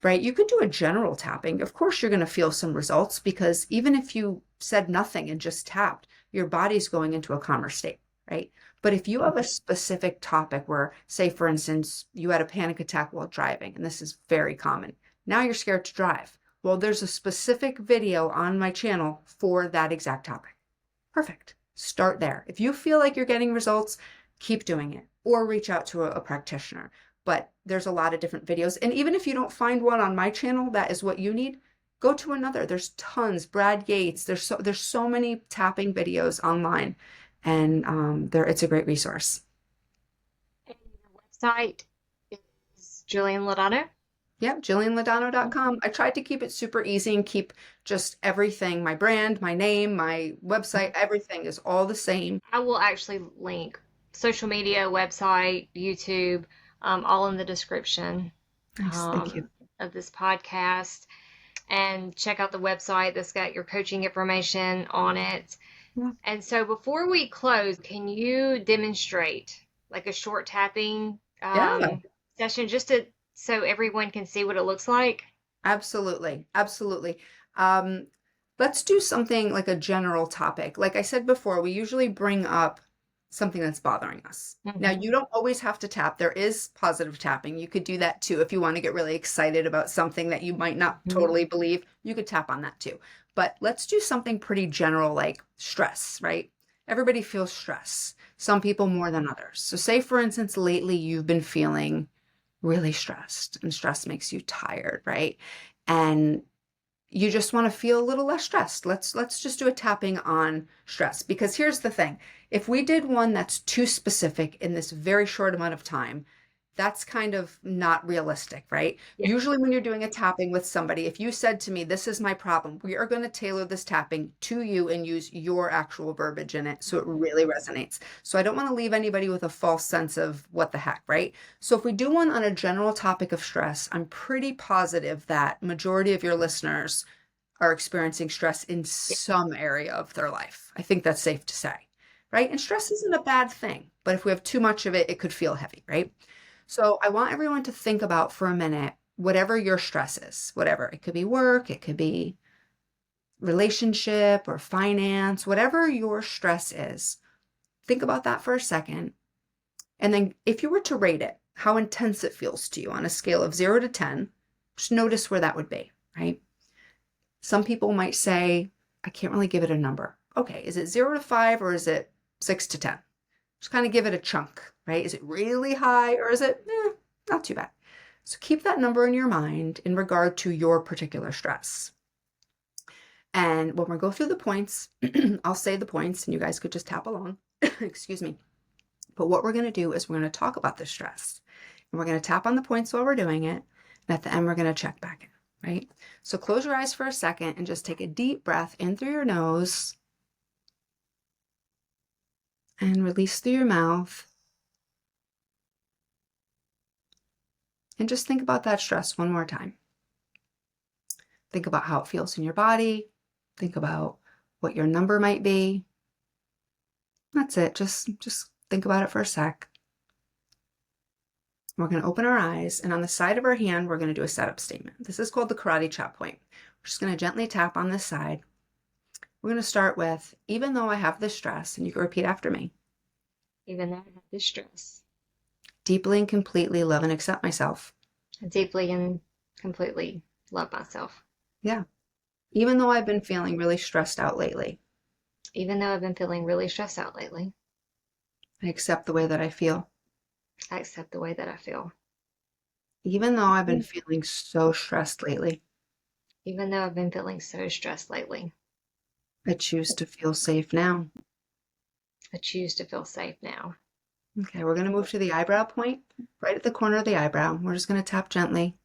[SPEAKER 2] right, you could do a general tapping. Of course, you're going to feel some results because even if you said nothing and just tapped, your body's going into a calmer state, right? But if you have a specific topic where, say, for instance, you had a panic attack while driving, and this is very common, now you're scared to drive. Well, there's a specific video on my channel for that exact topic. Perfect. Start there. If you feel like you're getting results, keep doing it or reach out to a practitioner. But there's a lot of different videos. And even if you don't find one on my channel, that is what you need, go to another. There's tons. Brad Yates. There's so many tapping videos online, and it's a great resource.
[SPEAKER 1] And your website is Jillian Laudano.
[SPEAKER 2] Yeah, JillianLaudano.com. I tried to keep it super easy and keep just everything, my brand, my name, my website, everything is all the same.
[SPEAKER 1] I will actually link social media, website, YouTube, all in the description
[SPEAKER 2] Nice. Thank you.
[SPEAKER 1] of this podcast. And check out the website that's got your coaching information on it.
[SPEAKER 2] Yeah.
[SPEAKER 1] And so before we close, can you demonstrate like a short tapping
[SPEAKER 2] Yeah.
[SPEAKER 1] session just to so everyone can see what it looks like?
[SPEAKER 2] Absolutely. Absolutely. Um, let's do something like a general topic. Like I said before, we usually bring up something that's bothering us. Now,
[SPEAKER 1] Mm-hmm.
[SPEAKER 2] you don't always have to tap. There is positive tapping. You could do that too. If you want to get really excited about something that you might not
[SPEAKER 1] Mm-hmm.
[SPEAKER 2] totally believe, you could tap on that too. But let's do something pretty general like stress, right? Everybody feels stress, some people more than others. So, say for instance, lately you've been feeling really stressed and stress makes you tired, right? And you just want to feel a little less stressed. Let's just do a tapping on stress because here's the thing. If we did one that's too specific in this very short amount of time, that's kind of not realistic, right?
[SPEAKER 1] Yeah.
[SPEAKER 2] Usually when you're doing a tapping with somebody, if you said to me, this is my problem, we are going to tailor this tapping to you and use your actual verbiage in it so it really resonates. So I don't want to leave anybody with a false sense of what the heck, right? So if we do one on a general topic of stress, I'm pretty positive that majority of your listeners are experiencing stress in some area of their life. I think that's safe to say, right? And stress isn't a bad thing, but if we have too much of it, it could feel heavy, right? So I want everyone to think about for a minute whatever your stress is, whatever. It could be work, it could be relationship or finance, whatever your stress is. Think about that for a second. And then if you were to rate it, how intense it feels to you on a scale of 0 to 10, just notice where that would be, right? Some people might say, I can't really give it a number. Okay, is it 0 to 5 or is it 6 to 10? Just kind of give it a chunk, right? Is it really high or is it not too bad? So keep that number in your mind in regard to your particular stress. And when we go through the points, I'll say the points and you guys could just tap along. Excuse me. But what we're going to do is we're going to talk about the stress. And we're going to tap on the points while we're doing it. And at the end, we're going to check back in, right? So close your eyes for a second and just take a deep breath in through your nose and release through your mouth. And just think about that stress one more time. Think about how it feels in your body. Think about what your number might be. That's it. Just think about it for a sec. We're going to open our eyes, and on the side of our hand, we're going to do a setup statement. This is called the karate chop point. We're just going to gently tap on this side. We're going to start with, even though I have this stress, and you can repeat after me.
[SPEAKER 1] Even though I have this stress,
[SPEAKER 2] Deeply and completely love and accept myself.
[SPEAKER 1] I deeply and completely love myself.
[SPEAKER 2] Yeah. Even though I've been feeling really stressed out lately,
[SPEAKER 1] Even though I've been feeling really stressed out lately,
[SPEAKER 2] I accept the way that I feel.
[SPEAKER 1] I accept the way that I feel.
[SPEAKER 2] Even though I've been feeling so stressed lately,
[SPEAKER 1] Even though I've been feeling so stressed lately,
[SPEAKER 2] I choose to feel safe now.
[SPEAKER 1] I choose to feel safe now.
[SPEAKER 2] Okay, we're going to move to the eyebrow point, right at the corner of the eyebrow. We're just going to tap gently.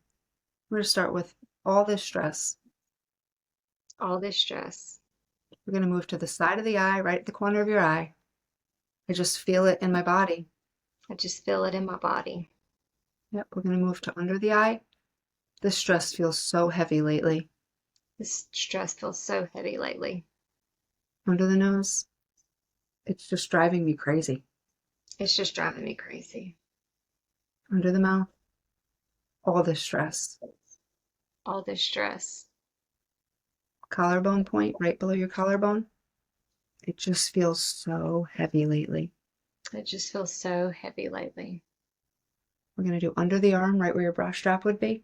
[SPEAKER 2] We're going to start with all this stress.
[SPEAKER 1] All this stress,
[SPEAKER 2] We're going to move to the side of the eye, right at the corner of your eye. I just feel it in my body.
[SPEAKER 1] I just feel it in my body.
[SPEAKER 2] Yep, we're going to move to under the eye. This stress feels so heavy lately.
[SPEAKER 1] This stress feels so heavy lately.
[SPEAKER 2] Under the nose, it's just driving me crazy.
[SPEAKER 1] It's just driving me crazy.
[SPEAKER 2] Under the mouth, all this stress.
[SPEAKER 1] All this stress,
[SPEAKER 2] Collarbone point, right below your collarbone. It just feels so heavy lately.
[SPEAKER 1] it just feels so heavy lately.
[SPEAKER 2] We're going to do under the arm, right where your bra strap would be.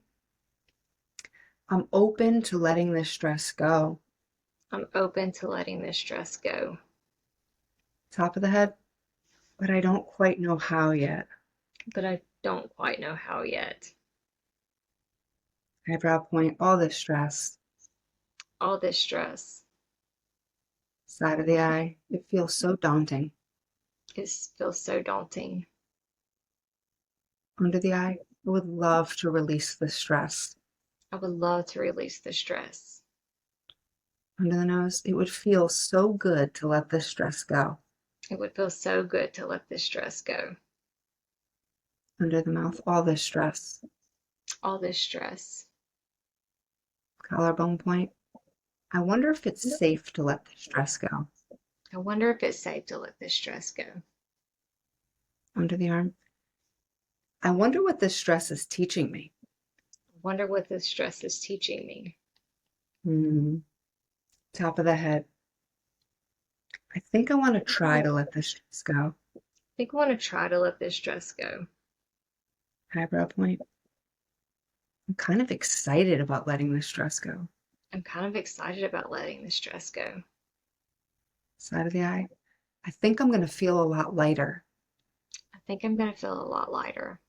[SPEAKER 2] I'm open to letting this stress go.
[SPEAKER 1] I'm open to letting this stress go.
[SPEAKER 2] Top of the head, but I don't quite know how yet.
[SPEAKER 1] But I don't quite know how yet.
[SPEAKER 2] Eyebrow point, all this stress.
[SPEAKER 1] All this stress,
[SPEAKER 2] Side of the eye, it feels so daunting.
[SPEAKER 1] it feels so daunting.
[SPEAKER 2] Under the eye, I would love to release the stress.
[SPEAKER 1] I would love to release the stress.
[SPEAKER 2] Under the nose, it would feel so good to let this stress go.
[SPEAKER 1] It would feel so good to let this stress go.
[SPEAKER 2] Under the mouth, all this stress.
[SPEAKER 1] All this stress.
[SPEAKER 2] Collarbone point. I wonder if it's safe to let the stress go.
[SPEAKER 1] I wonder if it's safe to let this stress go.
[SPEAKER 2] Under the arm. I wonder what this stress is teaching me.
[SPEAKER 1] I wonder what this stress is teaching me.
[SPEAKER 2] Top of the head. I think I want to try to let this stress go.
[SPEAKER 1] I think I want to try to let this stress go.
[SPEAKER 2] Eyebrow point. I'm kind of excited about letting this stress go.
[SPEAKER 1] I'm kind of excited about letting the stress go.
[SPEAKER 2] Side of the eye. I think I'm going to feel a lot lighter.
[SPEAKER 1] I think I'm going to feel a lot lighter.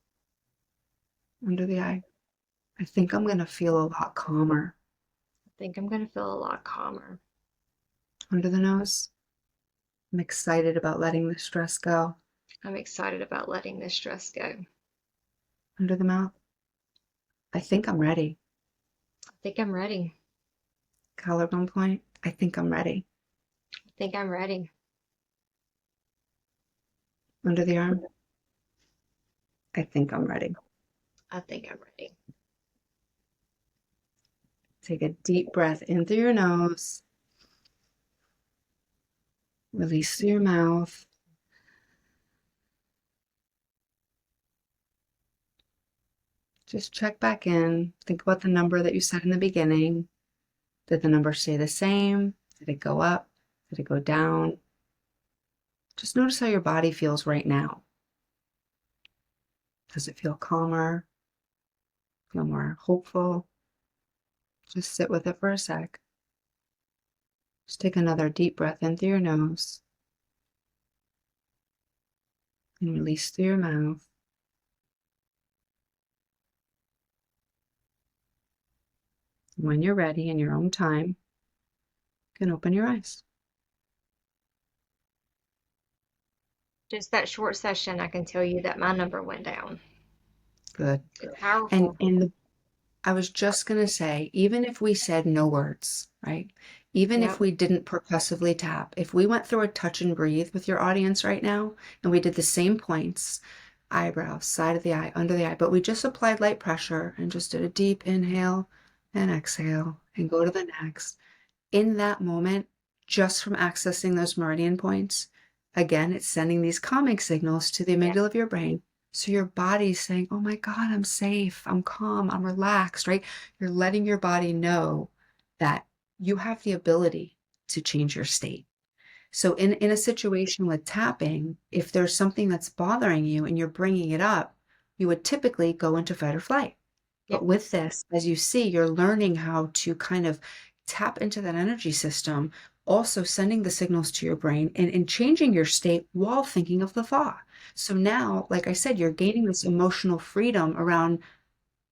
[SPEAKER 2] Under the eye. I think I'm going to feel a lot calmer.
[SPEAKER 1] I think I'm going to feel a lot calmer.
[SPEAKER 2] Under the nose. I'm excited about letting the stress go.
[SPEAKER 1] I'm excited about letting this stress go.
[SPEAKER 2] Under the mouth. I think I'm ready.
[SPEAKER 1] I think I'm ready.
[SPEAKER 2] Collarbone point. I think I'm ready.
[SPEAKER 1] I think I'm ready.
[SPEAKER 2] Under the arm. I think I'm ready.
[SPEAKER 1] I think I'm ready.
[SPEAKER 2] Take a deep breath in through your nose. Release through your mouth. Just check back in. Think about the number that you said in the beginning. Did the number stay the same? Did it go up? Did it go down? Just notice how your body feels right now. Does it feel calmer? Feel more hopeful? Just sit with it for a sec. Just take another deep breath in through your nose and release through your mouth. When you're ready in your own time, you can open your eyes.
[SPEAKER 1] Just that short session, I can tell you that my number went down.
[SPEAKER 2] Good.
[SPEAKER 1] It's powerful.
[SPEAKER 2] And I was just going to say, even if we said no words, right? Even if we didn't percussively tap, if we went through a touch and breathe with your audience right now, and we did the same points, eyebrow, side of the eye, under the eye, but we just applied light pressure and just did a deep inhale and exhale and go to the next. In that moment, just from accessing those meridian points, again, it's sending these calming signals to the amygdala of your brain. So your body's saying, oh my God, I'm safe, I'm calm, I'm relaxed, right? You're letting your body know that you have the ability to change your state. So in a situation with tapping, if there's something that's bothering you and you're bringing it up, you would typically go into fight or flight. But with this, as you see, you're learning how to kind of tap into that energy system, also sending the signals to your brain and changing your state while thinking of the thought. So now, like I said, you're gaining this emotional freedom around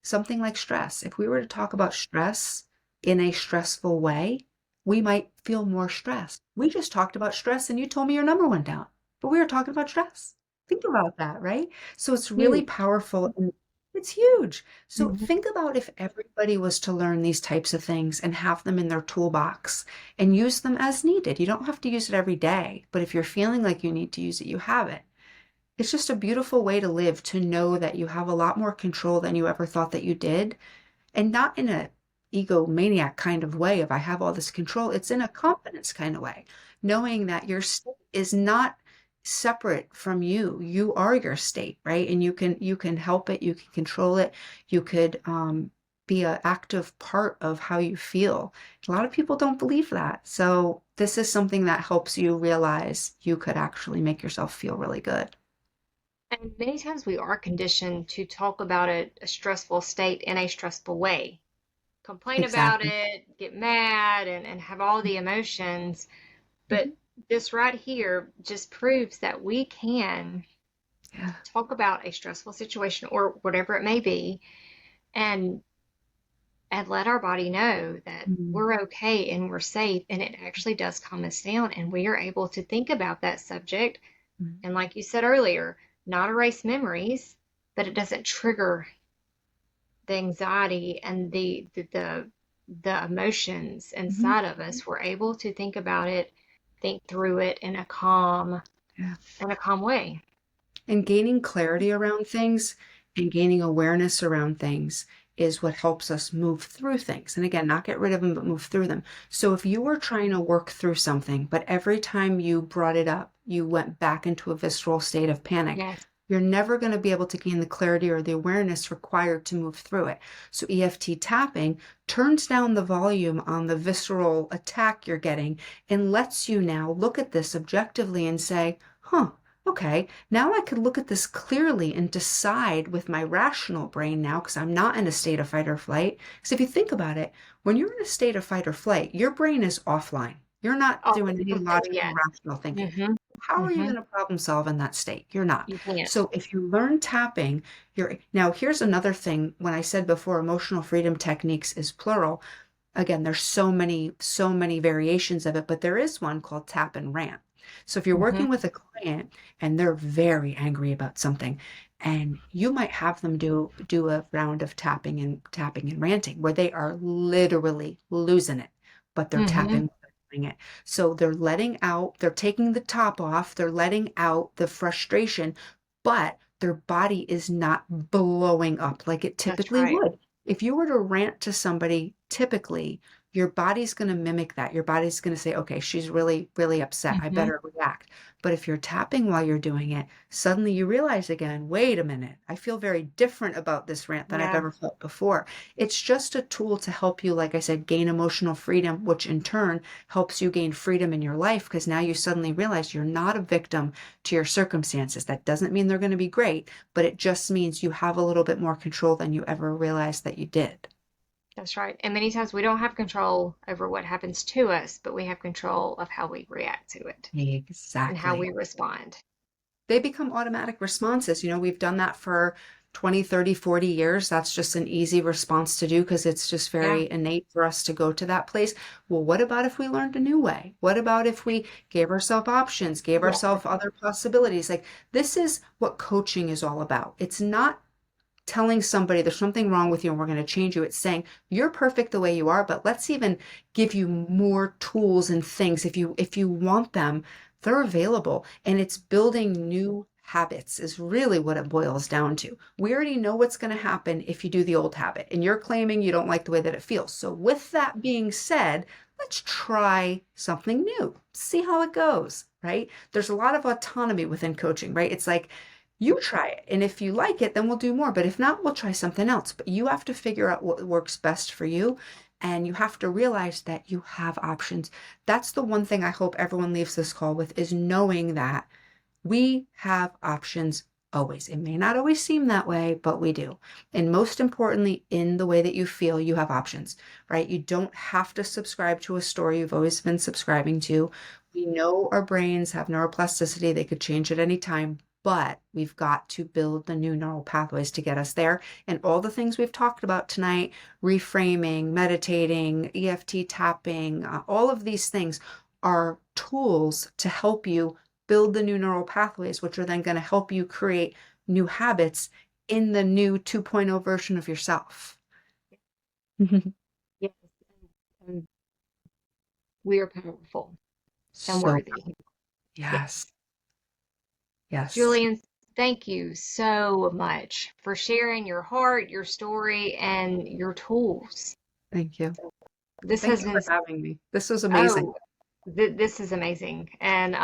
[SPEAKER 2] something like stress. If we were to talk about stress in a stressful way, we might feel more stressed. We just talked about stress and you told me your number went down, but we were talking about stress. Think about that, right? So it's really powerful. And it's huge. So think about if everybody was to learn these types of things and have them in their toolbox and use them as needed. You don't have to use it every day, but if you're feeling like you need to use it, you have it. It's just a beautiful way to live, to know that you have a lot more control than you ever thought that you did. And not in a egomaniac kind of way of I have all this control. It's in a confidence kind of way, knowing that your state is not separate from you. You are your state, right? And you can help it, you can control it, you could be an active part of how you feel. A lot of people don't believe that. So this is something that helps you realize you could actually make yourself feel really good.
[SPEAKER 1] And many times we are conditioned to talk about a stressful state in a stressful way. Complain about
[SPEAKER 2] Exactly.
[SPEAKER 1] it, get mad, and have all the emotions. But this right here just proves that we can talk about a stressful situation or whatever it may be and let our body know that we're okay and we're safe, and it actually does calm us down, and we are able to think about that subject. And like you said earlier, not erase memories, but it doesn't trigger the anxiety and the emotions inside of us. We're able to think about it, think through it in a calm,
[SPEAKER 2] Yeah.
[SPEAKER 1] in a calm way.
[SPEAKER 2] And gaining clarity around things and gaining awareness around things is what helps us move through things. And again, not get rid of them, but move through them. So if you were trying to work through something, but every time you brought it up, you went back into a visceral state of panic,
[SPEAKER 1] Yes.
[SPEAKER 2] you're never going to be able to gain the clarity or the awareness required to move through it. So EFT tapping turns down the volume on the visceral attack you're getting and lets you now look at this objectively and say, huh, okay, now I could look at this clearly and decide with my rational brain now, because I'm not in a state of fight or flight. Because if you think about it, when you're in a state of fight or flight, your brain is offline. You're not
[SPEAKER 1] Oh,
[SPEAKER 2] doing any
[SPEAKER 1] completely,
[SPEAKER 2] logical,
[SPEAKER 1] yes.
[SPEAKER 2] rational thinking.
[SPEAKER 1] Mm-hmm.
[SPEAKER 2] How are you
[SPEAKER 1] Mm-hmm.
[SPEAKER 2] going to problem solve in that state? You're not.
[SPEAKER 1] You can't.
[SPEAKER 2] So if you learn tapping, you're now here's another thing. When I said before, emotional freedom techniques is plural. Again, there's so many variations of it, but there is one called tap and rant. So if you're
[SPEAKER 1] Mm-hmm.
[SPEAKER 2] working with a client and they're very angry about something, and you might have them do a round of tapping and ranting where they are literally losing it, but they're
[SPEAKER 1] Mm-hmm.
[SPEAKER 2] tapping it. So they're letting out, they're taking the top off, they're letting out the frustration, but their body is not blowing up like it
[SPEAKER 1] That's
[SPEAKER 2] typically
[SPEAKER 1] right.
[SPEAKER 2] would. If you were to rant to somebody, typically your body's going to mimic that. Your body's going to say, okay, she's really, really upset. I
[SPEAKER 1] Mm-hmm.
[SPEAKER 2] better react. But if you're tapping while you're doing it, suddenly you realize again, wait a minute, I feel very different about this rant than I've
[SPEAKER 1] Yeah.
[SPEAKER 2] ever felt before. It's just a tool to help you, like I said, gain emotional freedom, which in turn helps you gain freedom in your life because now you suddenly realize you're not a victim to your circumstances. That doesn't mean they're going to be great, but it just means you have a little bit more control than you ever realized that you did.
[SPEAKER 1] That's right. And many times we don't have control over what happens to us, but we have control of how we react to it and how
[SPEAKER 2] Exactly.
[SPEAKER 1] we respond.
[SPEAKER 2] They become automatic responses. We've done that for 20, 30, 40 years. That's just an easy response to do because it's just
[SPEAKER 1] Yeah.
[SPEAKER 2] very innate for us to go to that place. Well, what about if we learned a new way? What about if we gave ourselves options, gave
[SPEAKER 1] Yeah.
[SPEAKER 2] ourselves other possibilities? Like, this is what coaching is all about. It's not telling somebody there's something wrong with you and we're going to change you. It's saying you're perfect the way you are, but let's even give you more tools and things. If you want them, they're available. And it's building new habits is really what it boils down to. We already know what's going to happen if you do the old habit, and you're claiming you don't like the way that it feels. So with that being said, let's try something new, see how it goes, right? There's a lot of autonomy within coaching, right? It's like, you try it. And if you like it, then we'll do more. But if not, we'll try something else. But you have to figure out what works best for you. And you have to realize that you have options. That's the one thing I hope everyone leaves this call with is knowing that we have options always. It may not always seem that way, but we do. And most importantly, in the way that you feel, you have options, right? You don't have to subscribe to a story you've always been subscribing to. We know our brains have neuroplasticity, they could change at any time, but we've got to build the new neural pathways to get us there. And all the things we've talked about tonight, reframing, meditating, EFT tapping, all of these things are tools to help you build the new neural pathways, which are then going to help you create new habits in the new 2.0 version of yourself.
[SPEAKER 1] Yes. And we are powerful and
[SPEAKER 2] So,
[SPEAKER 1] worthy. Yes.
[SPEAKER 2] yes, yes.
[SPEAKER 1] Julian, thank you so much for sharing your heart, your story, and your tools.
[SPEAKER 2] Thank you.
[SPEAKER 1] This
[SPEAKER 2] Thank
[SPEAKER 1] has
[SPEAKER 2] you
[SPEAKER 1] been,
[SPEAKER 2] for having me. This was amazing.
[SPEAKER 1] oh, this is amazing. And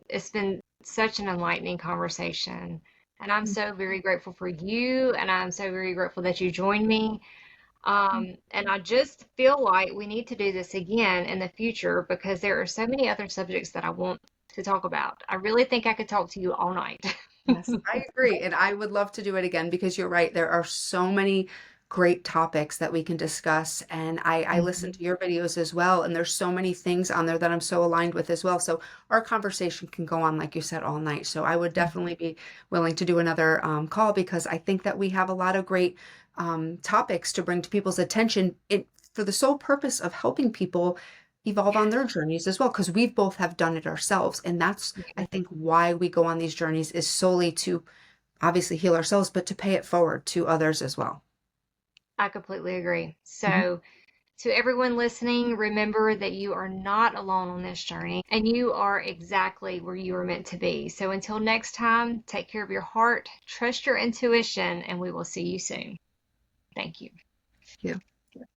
[SPEAKER 1] it's been such an enlightening conversation. And I'm so very grateful for you. And I'm so very grateful that you joined me. And I just feel like we need to do this again in the future because there are so many other subjects that I want to talk about. I really think I could talk to you all night.
[SPEAKER 2] Yes, I agree. And I would love to do it again because you're right. There are so many great topics that we can discuss. And I listen
[SPEAKER 1] Mhm.
[SPEAKER 2] to your videos as well. And there's so many things on there that I'm so aligned with as well. So our conversation can go on, like you said, all night. So I would definitely be willing to do another call because I think that we have a lot of great topics to bring to people's attention for the sole purpose of helping people evolve on their journeys as well because we both have done it ourselves, and that's I
[SPEAKER 1] Yeah,
[SPEAKER 2] think why we go on these journeys is solely to obviously heal ourselves, but to pay it forward to others as well.
[SPEAKER 1] I completely agree.
[SPEAKER 2] Mhm.
[SPEAKER 1] So To everyone listening, remember that you are not alone on this journey and you are exactly where you are meant to be. So until next time, take care of your heart, trust your intuition, and we will see you soon. Thank you.
[SPEAKER 2] Thank you.